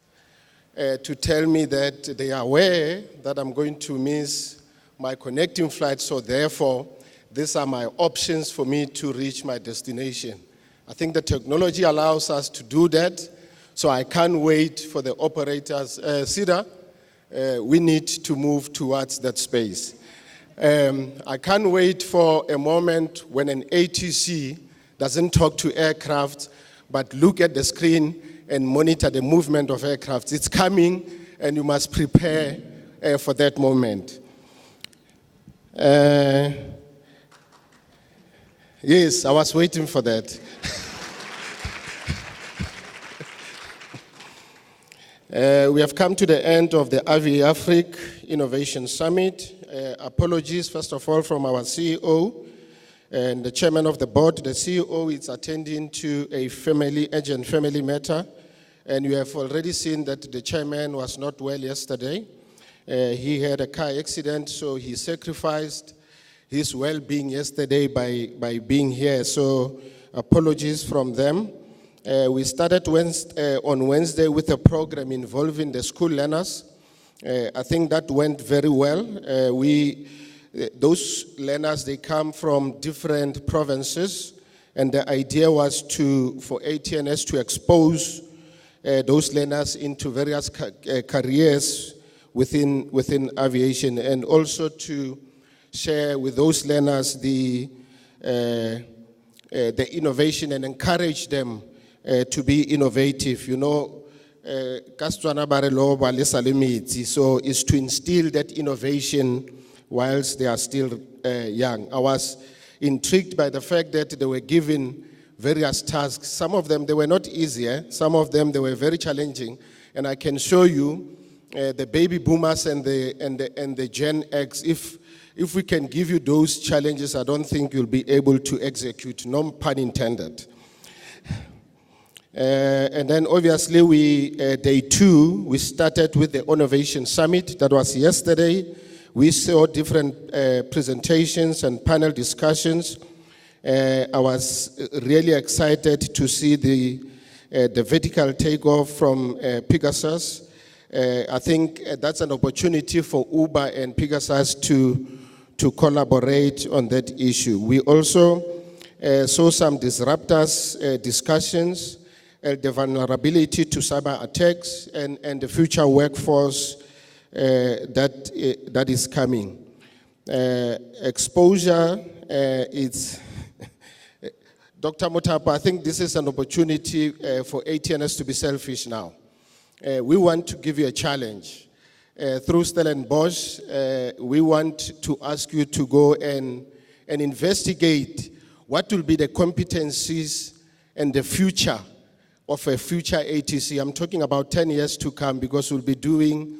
to tell me that they are aware that I'm going to miss my connecting flight, so therefore, these are my options for me to reach my destination. I think the technology allows us to do that, so I can't wait for the operators. Sida, we need to move towards that space. I can't wait for a moment when an ATC doesn't talk to aircraft, but look at the screen and monitor the movement of aircraft. It's coming, and you must prepare for that moment. Yes, I was waiting for that. We have come to the end of the Avi Afrique Innovation Summit. Apologies, first of all, from our CEO and the chairman of the board. The CEO is attending to a urgent family matter, and you have already seen that the chairman was not well yesterday. He had a car accident, so he sacrificed his well-being yesterday by being here, so apologies from them. We started on Wednesday with a program involving the school learners. I think that went very well. Those learners, they come from different provinces, and the idea was for ATNS to expose those learners into various careers within aviation, and also to share with those learners the innovation and encourage them to be innovative. You know, so it's to instill that innovation whilst they are still young. I was intrigued by the fact that they were given various tasks. Some of them, they were not easier. Some of them, they were very challenging. And I can show you the baby boomers and the Gen X. If if we can give you those challenges, I don't think you'll be able to execute, no pun intended. And then obviously day 2, we started with the Innovation Summit. That was yesterday. We saw different presentations and panel discussions. I was really excited to see the vertical takeoff from Pegasus. I think that's an opportunity for Uber and Pegasus to collaborate on that issue. We also saw some disruptors discussions, the vulnerability to cyber attacks, and the future workforce that is coming. Exposure, it's Dr. Mutapa, I think this is an opportunity for ATNS to be selfish now. We want to give you a challenge. Through Stellenbosch, we want to ask you to go and investigate what will be the competencies and the future of a future ATC. I'm talking about 10 years to come, because we'll be doing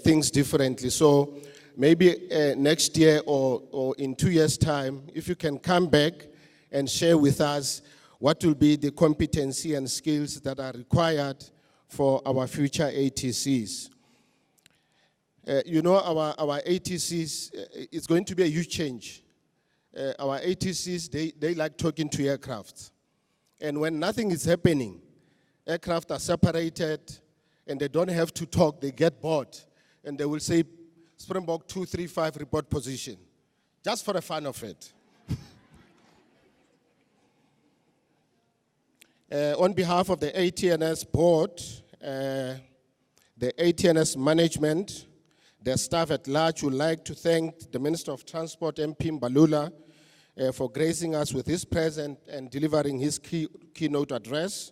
things differently. So maybe next year or in 2 years' time, if you can come back and share with us what will be the competency and skills that are required for our future ATCs. You know, our ATCs, it's going to be a huge change. Our ATCs, they like talking to aircraft. And when nothing is happening, aircraft are separated and they don't have to talk, they get bored. And they will say, Springbok 235 report position, just for the fun of it. On behalf of the ATNS board, the ATNS management, their staff at large, would like to thank the Minister of Transport, MP Mbalula, for gracing us with his presence and delivering his keynote address,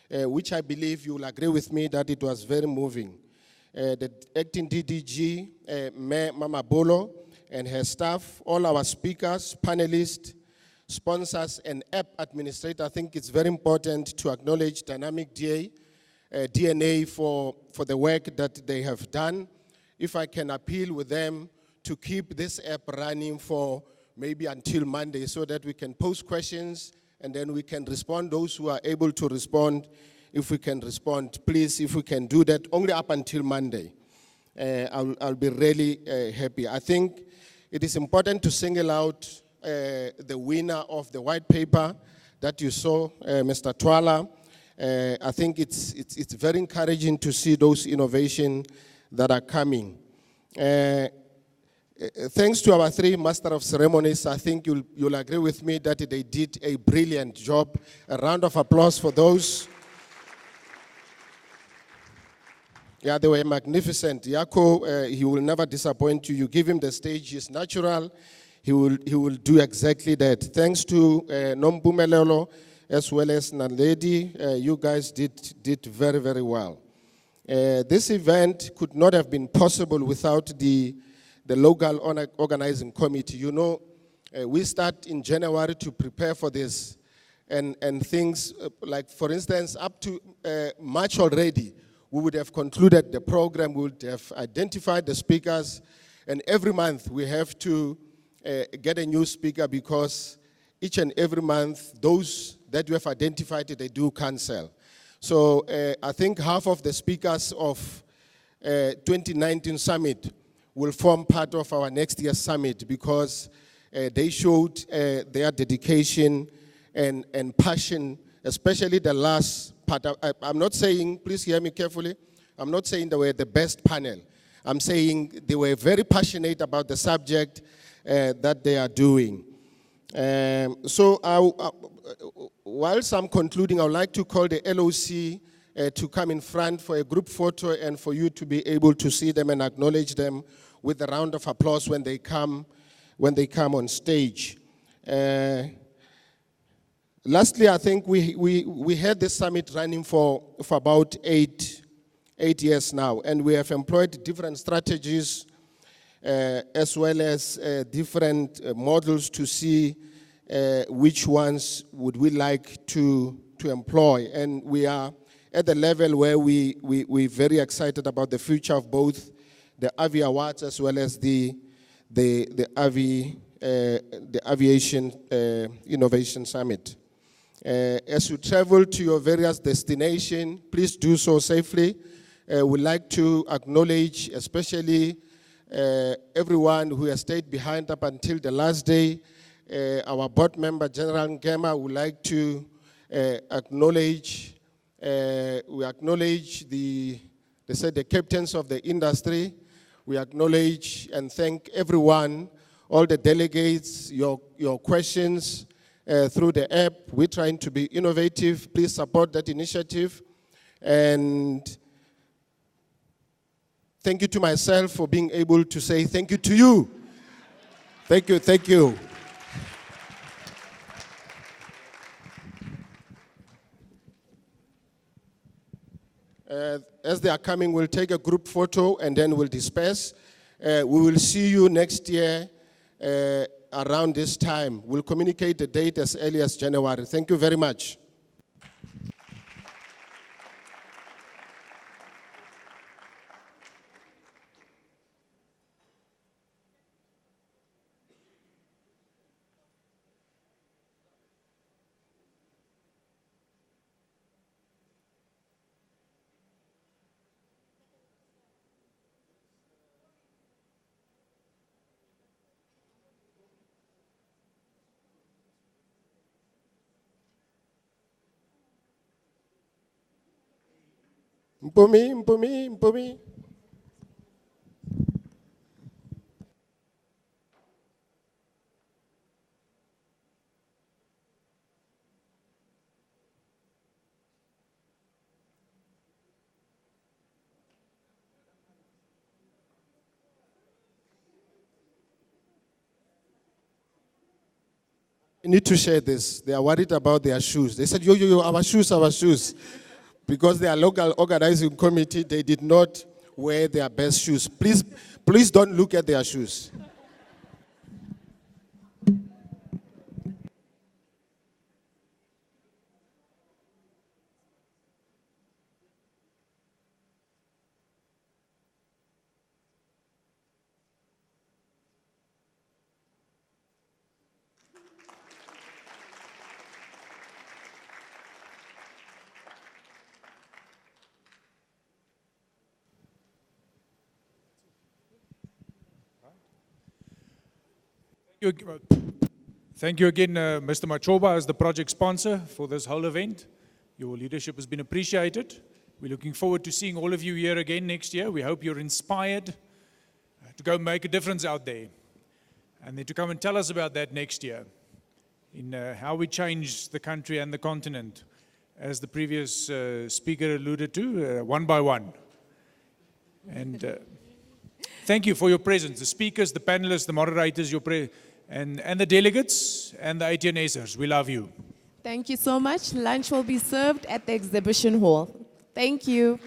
which I believe you will agree with me that it was very moving. The acting DDG, Mayor Mama Bolo, and her staff, all our speakers, panelists, sponsors, and app administrator. I think it's very important to acknowledge Dynamic DNA for the work that they have done. If I can appeal with them to keep this app running for maybe until Monday, so that we can post questions and then we can respond. Those who are able to respond, if we can respond, please, if we can do that only up until Monday, I'll be really happy. I think it is important to single out the winner of the white paper that you saw, Mr. Twala. I think it's very encouraging to see those innovations that are coming. Thanks to our 3 Master of Ceremonies, I think you'll agree with me that they did a brilliant job. A round of applause for those. Yeah, they were magnificent. Yako, he will never disappoint you. You give him the stage, he's natural. He will do exactly that. Thanks to Nombumelelo as well as Naledi, you guys did very, very well. This event could not have been possible without the local organizing committee. You know, we start in January to prepare for this, and things like, for instance, up to March already, we would have concluded the program, we would have identified the speakers, and every month we have to get a new speaker, because each and every month, those that you have identified, they do cancel. So I think half of the speakers of 2019 summit will form part of our next year's summit, because they showed their dedication and passion, especially the last part. I'm not saying, please hear me carefully, I'm not saying they were the best panel. I'm saying they were very passionate about the subject that they are doing. Whilst I'm concluding, I would like to call the LOC to come in front for a group photo and for you to be able to see them and acknowledge them with a round of applause when they come on stage. Lastly, I think we had this summit running for about eight years now, and we have employed different strategies as well as different models to see which ones would we like to employ. And we are at the level where we're very excited about the future of both the Avi Awards as well as the the Aviation Innovation Summit. As you travel to your various destinations, please do so safely. We'd like to acknowledge especially everyone who has stayed behind up until the last day. Our board member, General Ngema, would like to acknowledge, we acknowledge the captains of the industry. We acknowledge and thank everyone, all the delegates, your questions through the app. We're trying to be innovative. Please support that initiative. And thank you to myself for being able to say thank you to you. Thank you, thank you. As they are coming, we'll take a group photo and then we'll disperse. We will see you next year around this time. We'll communicate the date as early as January. Thank you very much. Mpumi. You need to share this. They are worried about their shoes. They said, yo, our shoes. Because they are local organizing committee, they did not wear their best shoes. Please don't look at their shoes. Thank you again, Mr. Machoba, as the project sponsor for this whole event. Your leadership has been appreciated. We're looking forward to seeing all of you here again next year. We hope you're inspired to go make a difference out there, and then to come and tell us about that next year, in how we change the country and the continent, as the previous speaker alluded to, one by one. And thank you for your presence, the speakers, the panelists, the moderators, and the delegates and the ATNSers. We love you. Thank you so much. Lunch will be served at the exhibition hall. Thank you.